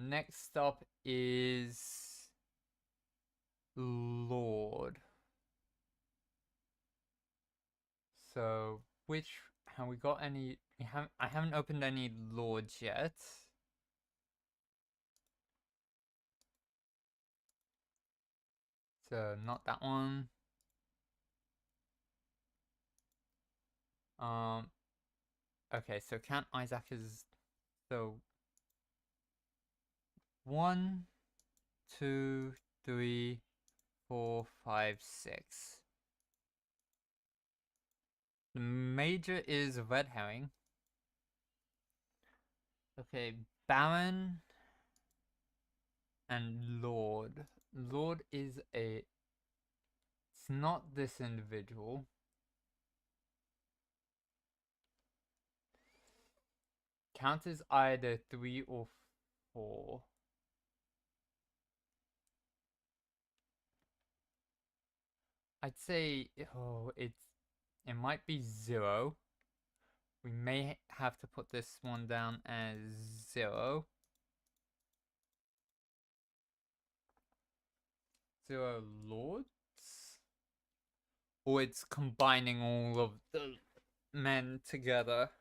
Next up is Lord. So have we got any? I haven't opened any lords yet. So not that one. Okay, so Count Isaac is so 1, 2, 3, 4, 5, 6. The major is red herring. Okay, Baron and Lord. Lord is a... It's not this individual. Count as either 3 or 4. I'd say, oh, it might be 0. We may have to put this one down as 0. 0 lords? Or it's combining all of the men together.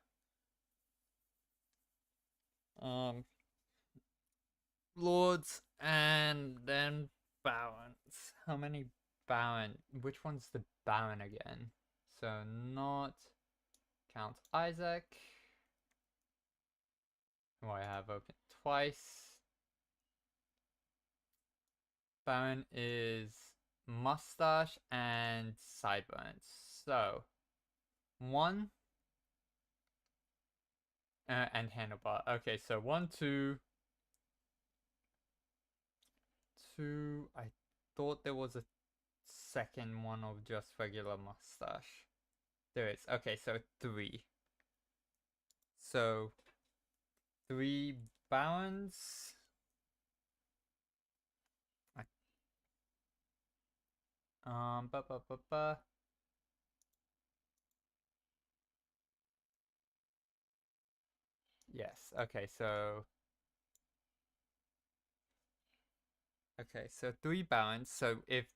Lords and then barons. How many baron? Which one's the baron again? So not Count Isaac, who I have opened twice. Baron is mustache and sideburns. So 1 and handlebar. Okay, so 1, 2, 2. I thought there was a second one of just regular mustache. There is. Okay, so 3. So 3 barons. Ba ba ba ba. Yes. Okay, so 3 barons. So if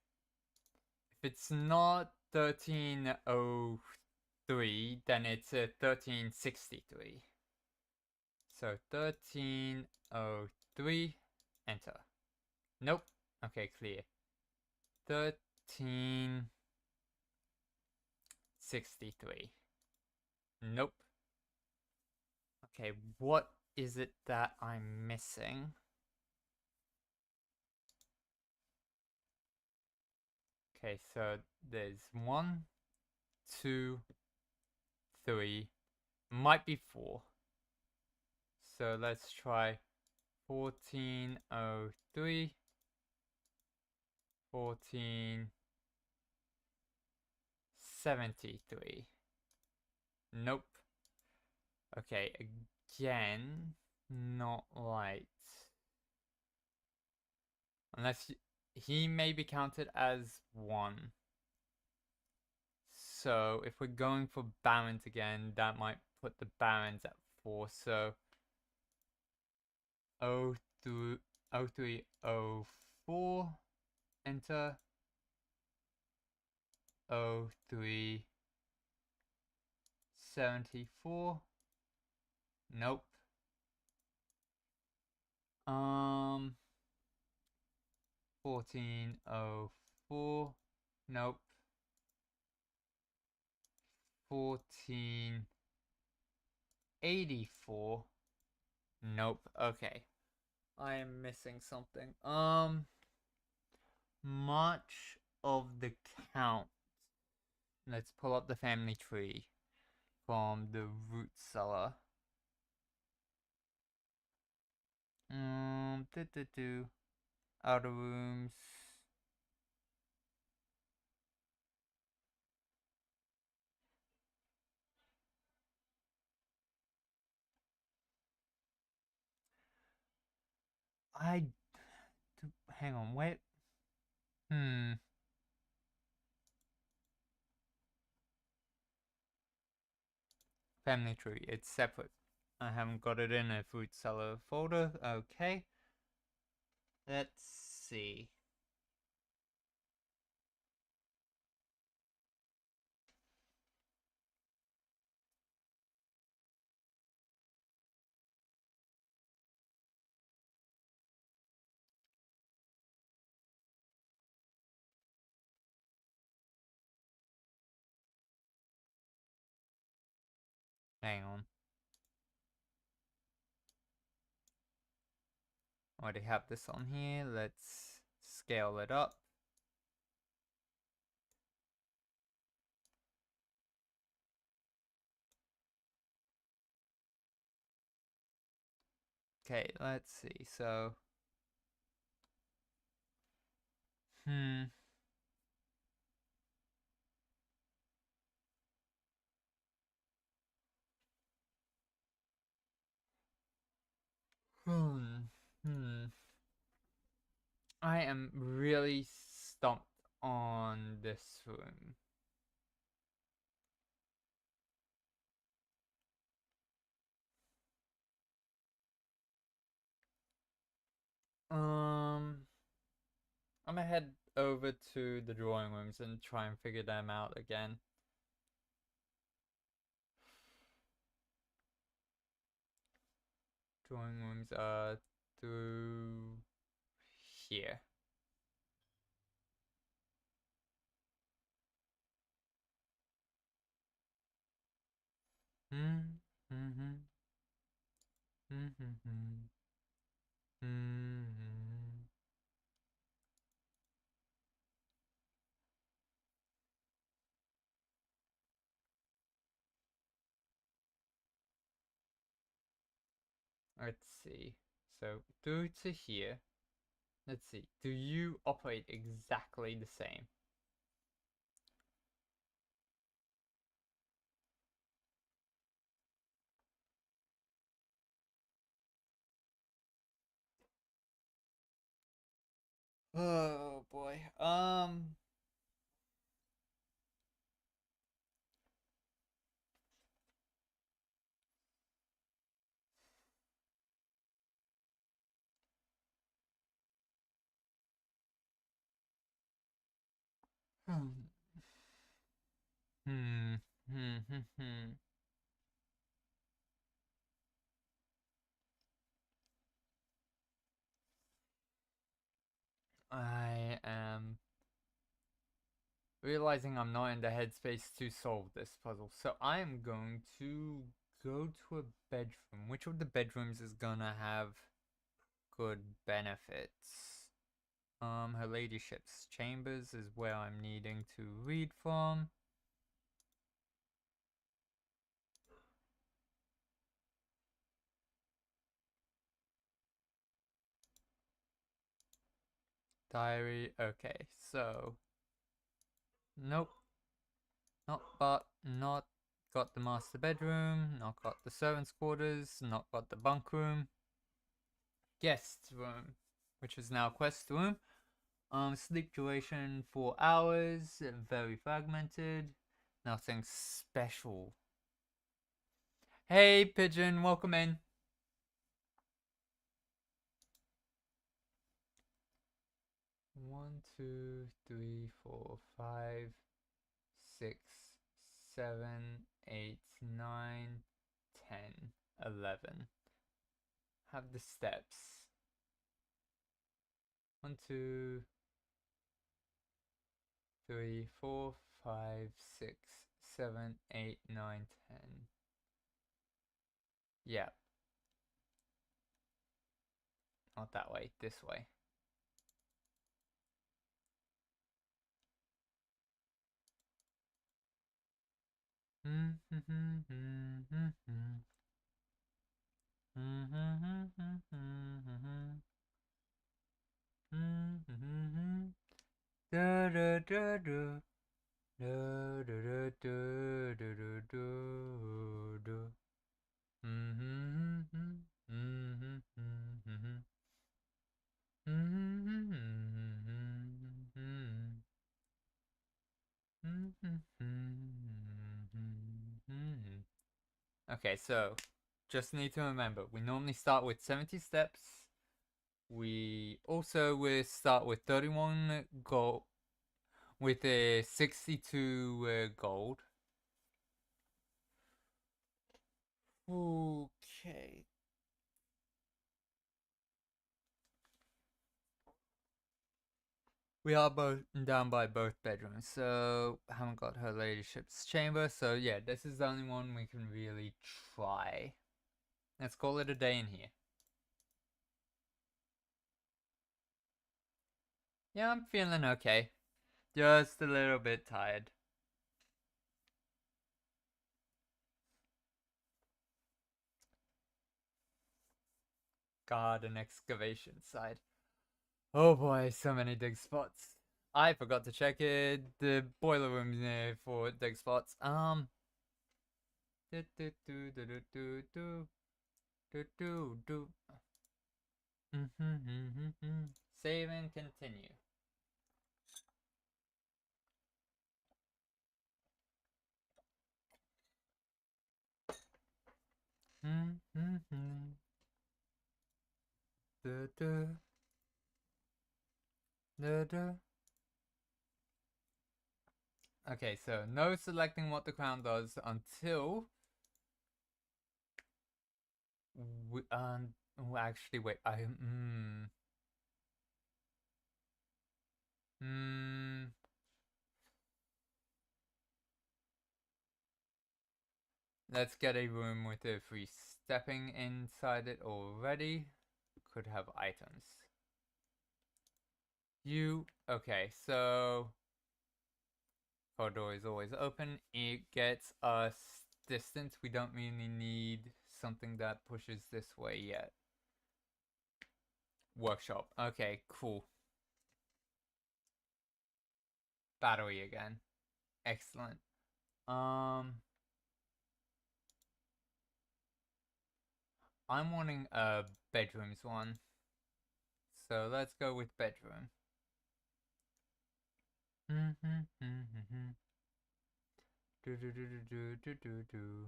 it's not 1303, then it's 1363. So 1303, enter. Nope. Okay, clear. 1363. Nope. Okay, what is it that I'm missing? Okay, so there's 1, 2, 3, might be 4. So let's try 1403, 1473. Nope. Okay, again, not right. Unless he may be counted as 1. So if we're going for barons again, that might put the barons at 4. So 0304, enter. 0374. Nope. 1404. Nope. 1484. Nope. Okay. I am missing something. Much of the count. Let's pull up the family tree from the root cellar. Outer rooms. Hang on, wait. Family tree, it's separate. I haven't got it in a fruit cellar folder. Okay. Let's see. Hang on. I already have this on here. Let's scale it up. Okay, let's see. So, hmm. Hmm. Hmm. I am really stumped on this room. Um, I'm gonna head over to the drawing rooms and try and figure them out again. Drawing rooms are through here. Hmm. Hmm. Hmm. Hmm. Hmm. Let's see. So through to here. Let's see. Do you operate exactly the same? Oh boy. Hmm. Hmm. Hmm. Hmm. Hmm. I am realizing I'm not in the headspace to solve this puzzle, so I am going to go to a bedroom. Which of the bedrooms is gonna have good benefits? Her ladyship's chambers is where I'm needing to read from. Diary. Okay, so nope, not got the master bedroom, not got the servants' quarters, not got the bunk room, guest room, which is now quest room. Sleep duration 4 hours, very fragmented, nothing special. Hey, pigeon, welcome in. One, two, three, four, 5, 6, 7, 8, 9, 10, 11. Have the steps. 1, 2, 3, 4, 5, 6, 7, 8, 9, 10. Yeah, not that way, this way. Da da da da. Do, do, do, do, do, do, do, do. Okay, so just need to remember we normally start with 70 steps. We also will start with 31 gold with a 62 gold. Okay. We are both down by both bedrooms, so haven't got her ladyship's chamber. So yeah, this is the only one we can really try. Let's call it a day in here. Yeah, I'm feeling okay. Just a little bit tired. garden excavation site. Oh boy, so many dig spots. I forgot to check it. The boiler room there for dig spots. Do do do do do do do do do do. Save and continue. Du, du, du, du. Okay, so no selecting what the crown does until actually wait, let's get a room with a free stepping inside it already. Could have items. Okay, so our door is always open. It gets us distance. We don't really need something that pushes this way yet. Workshop. Okay, cool. Battery again. Excellent. I'm wanting a bedrooms one. So let's go with bedroom. Do do do do do do do.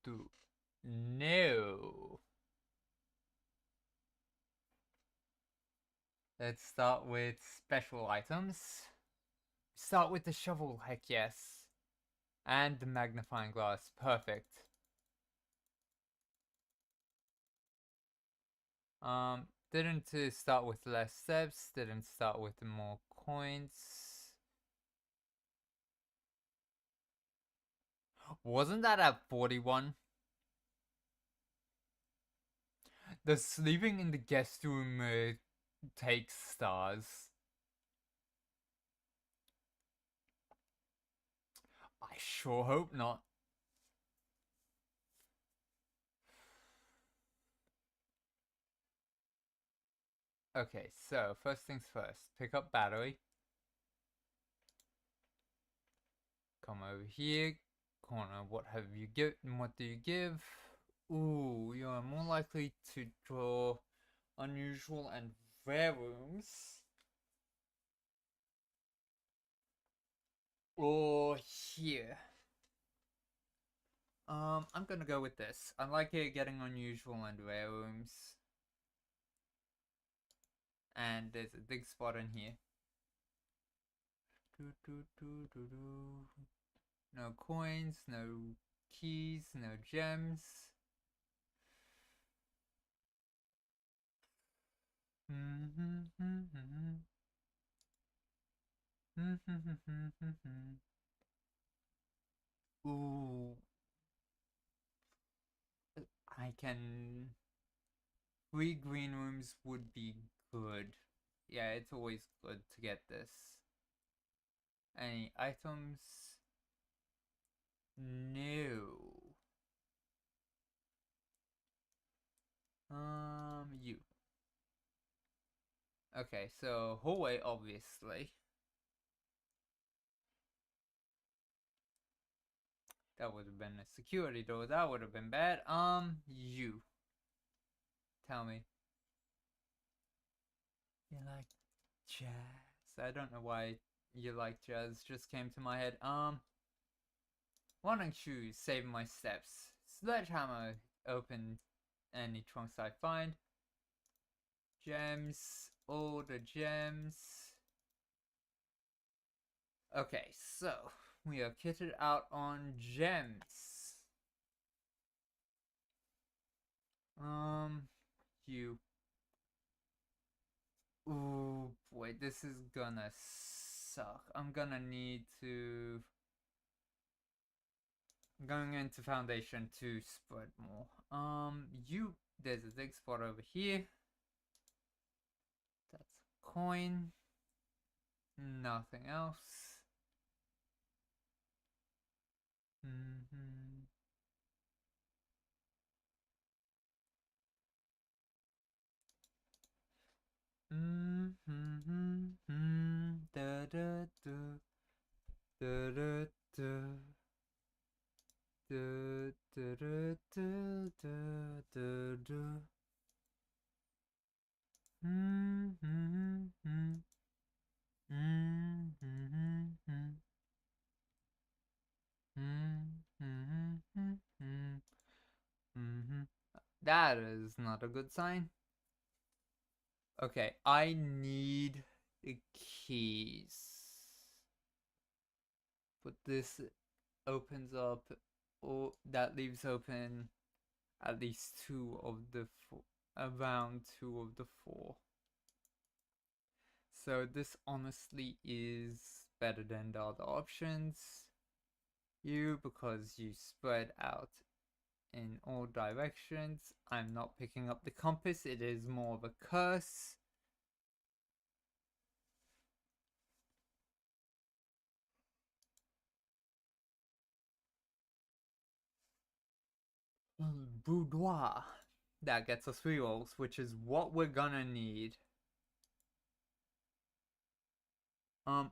Do. No. Let's start with special items. Start with the shovel, heck yes. And the magnifying glass, perfect. Didn't start with less steps, didn't start with more coins. Wasn't that at 41? The sleeping in the guest room takes stars. I sure hope not. Okay, so first things first. Pick up battery. Come over here. Corner, what have you given? What do you give? Ooh, you are more likely to draw unusual and rare rooms. Or here. I'm gonna go with this. I like it getting unusual and rare rooms. And there's a big spot in here. No coins, no keys, no gems. Ooh. I can... 3 green rooms would be good. Yeah, it's always good to get this. Any items? No. You. Okay, so hallway, obviously. That would have been a security door. That would have been bad. You. Tell me. You like jazz? I don't know why you like jazz. Just came to my head. Running shoes, saving my steps. Sledgehammer, open any trunks I find. Gems, all the gems. Okay, so we are kitted out on gems. You. Ooh, boy, this is gonna suck. I'm gonna need to... Going into foundation to spread more. There's a big spot over here. That's a coin. Nothing else. Mm-hmm. Mm-hmm. Da da da da da da da da da da da da da. Mm-hmm. Mm-hmm. Mm-hmm. That is not a good sign. Okay, I need the keys. But this opens up, or that leaves open at least two of the four, around two of the four. So this honestly is better than the other options. You, because you spread out in all directions. I'm not picking up the compass, it is more of a curse. Boudoir. That gets us rerolls, which is what we're gonna need. Um,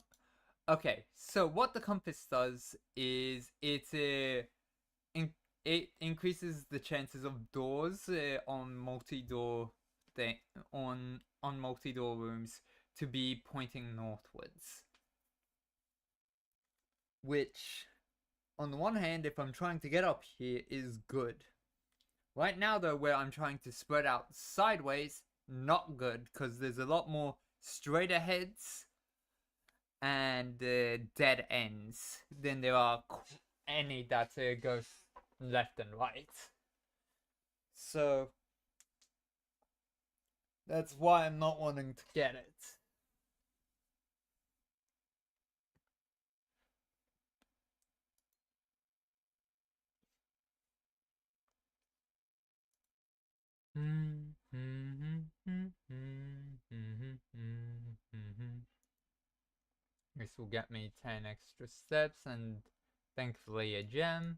okay, so what the compass does is it increases the chances of doors on multi-door thing on multi-door rooms to be pointing northwards. Which, on the one hand, if I'm trying to get up here, is good. Right now, though, where I'm trying to spread out sideways, not good, because there's a lot more straight aheads and dead ends than there are any that goes left and right. So that's why I'm not wanting to get it. This will get me 10 extra steps and thankfully a gem.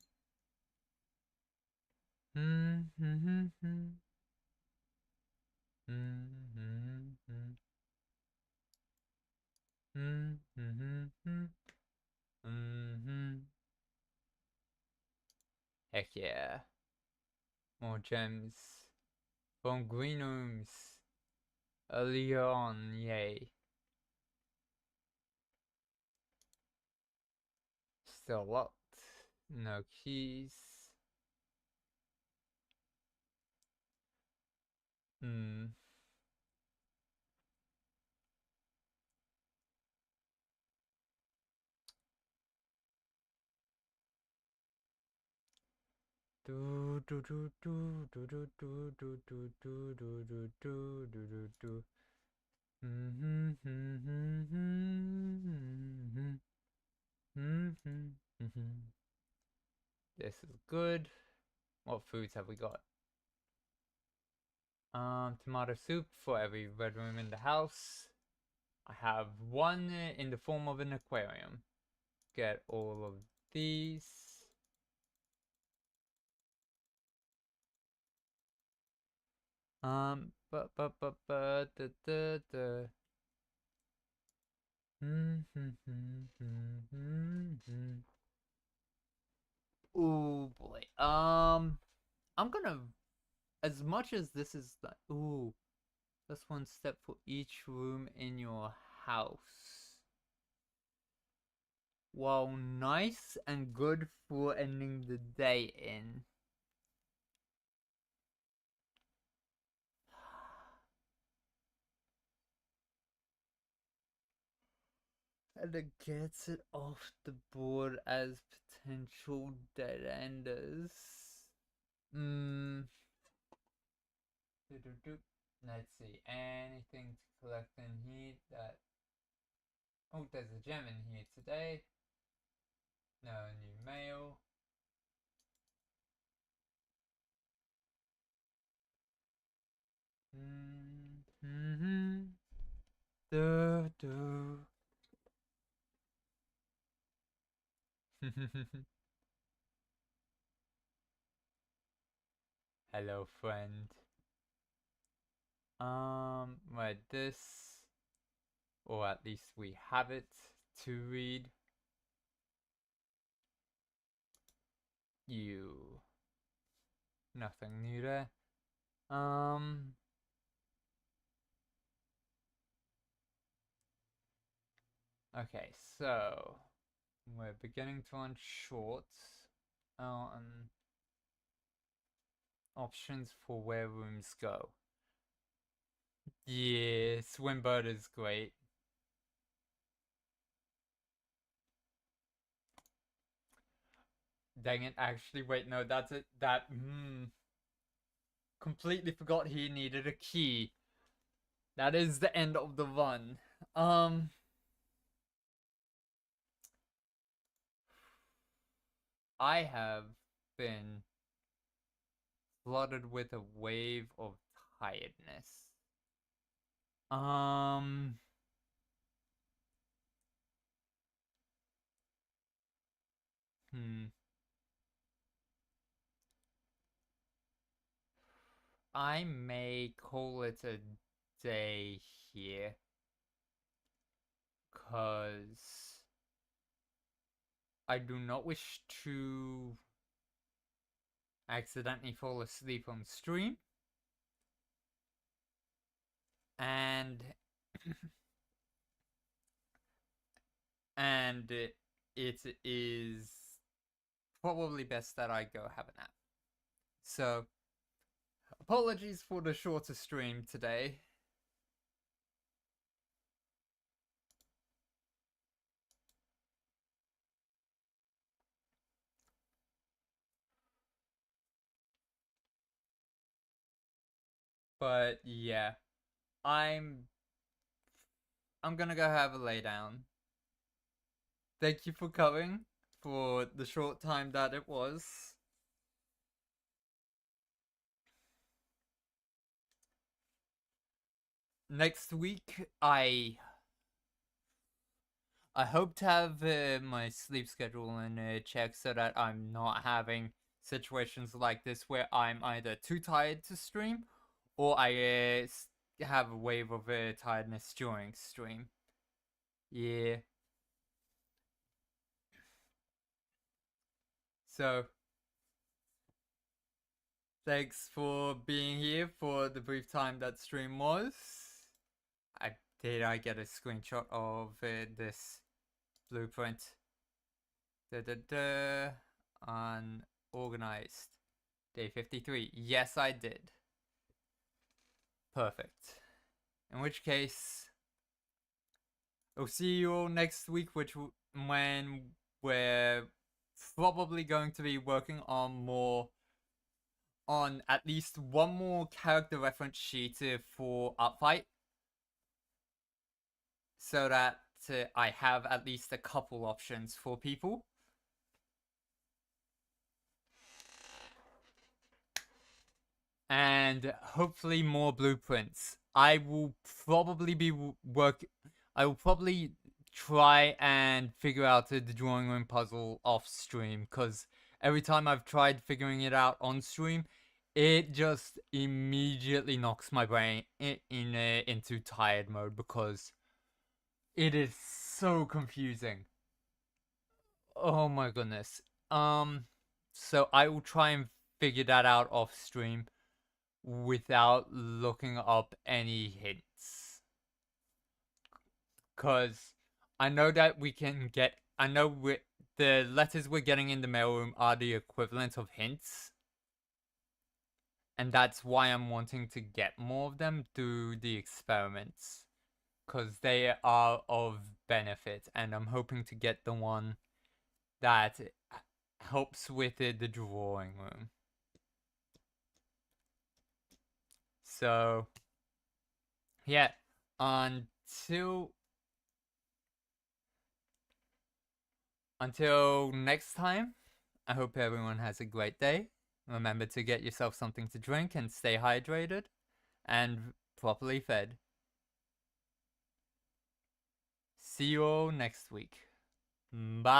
Heck yeah. More gems. From green rooms. Earlier on, yay. Still locked. No keys. Hmm. Do do do do do do do do do do do do do do do. This is good. What foods have we got? Tomato soup for every bedroom in the house. I have one in the form of an aquarium. Get all of these. But da da da. Oh boy. I'm gonna, as much as this is like, ooh, that's one step for each room in your house. While nice and good for ending the day in. And it gets it off the board as potential dead enders. Let's see. Anything to collect in here that. Oh, there's a gem in here today. No new mail. Mm-hmm. Duh, duh. Hello, friend. Right, this, or at least we have it to read. You. Nothing new there. Okay, so we're beginning to run short on options for where rooms go. Yeah, Swimbird is great. Dang it, actually, wait, no, that's it. Completely forgot he needed a key. That is the end of the run. I have been flooded with a wave of tiredness. Um, hmm. I may call it a day here. Cause I do not wish to accidentally fall asleep on stream. And and it is probably best that I go have a nap. So, apologies for the shorter stream today. But yeah, I'm gonna go have a lay down. Thank you for coming for the short time that it was. Next week, I hope to have my sleep schedule in check so that I'm not having situations like this where I'm either too tired to stream or I have a wave of tiredness during stream. Yeah. So, thanks for being here for the brief time that stream was. I get a screenshot of this blueprint? Unorganized. Day 53. Yes, I did. Perfect. In which case, I'll see you all next week, when we're probably going to be working on at least one more character reference sheet for Upfight, so that I have at least a couple options for people. And hopefully more blueprints. I will probably try and figure out the drawing room puzzle off stream, because every time I've tried figuring it out on stream, it just immediately knocks my brain into tired mode because it is so confusing. Oh my goodness. So I will try and figure that out off stream without looking up any hints. Because I know that we can get. The letters we're getting in the mailroom are the equivalent of hints. And that's why I'm wanting to get more of them through the experiments. Because they are of benefit. And I'm hoping to get the one that helps with the drawing room. So, yeah, until next time, I hope everyone has a great day. Remember to get yourself something to drink and stay hydrated and properly fed. See you all next week. Bye.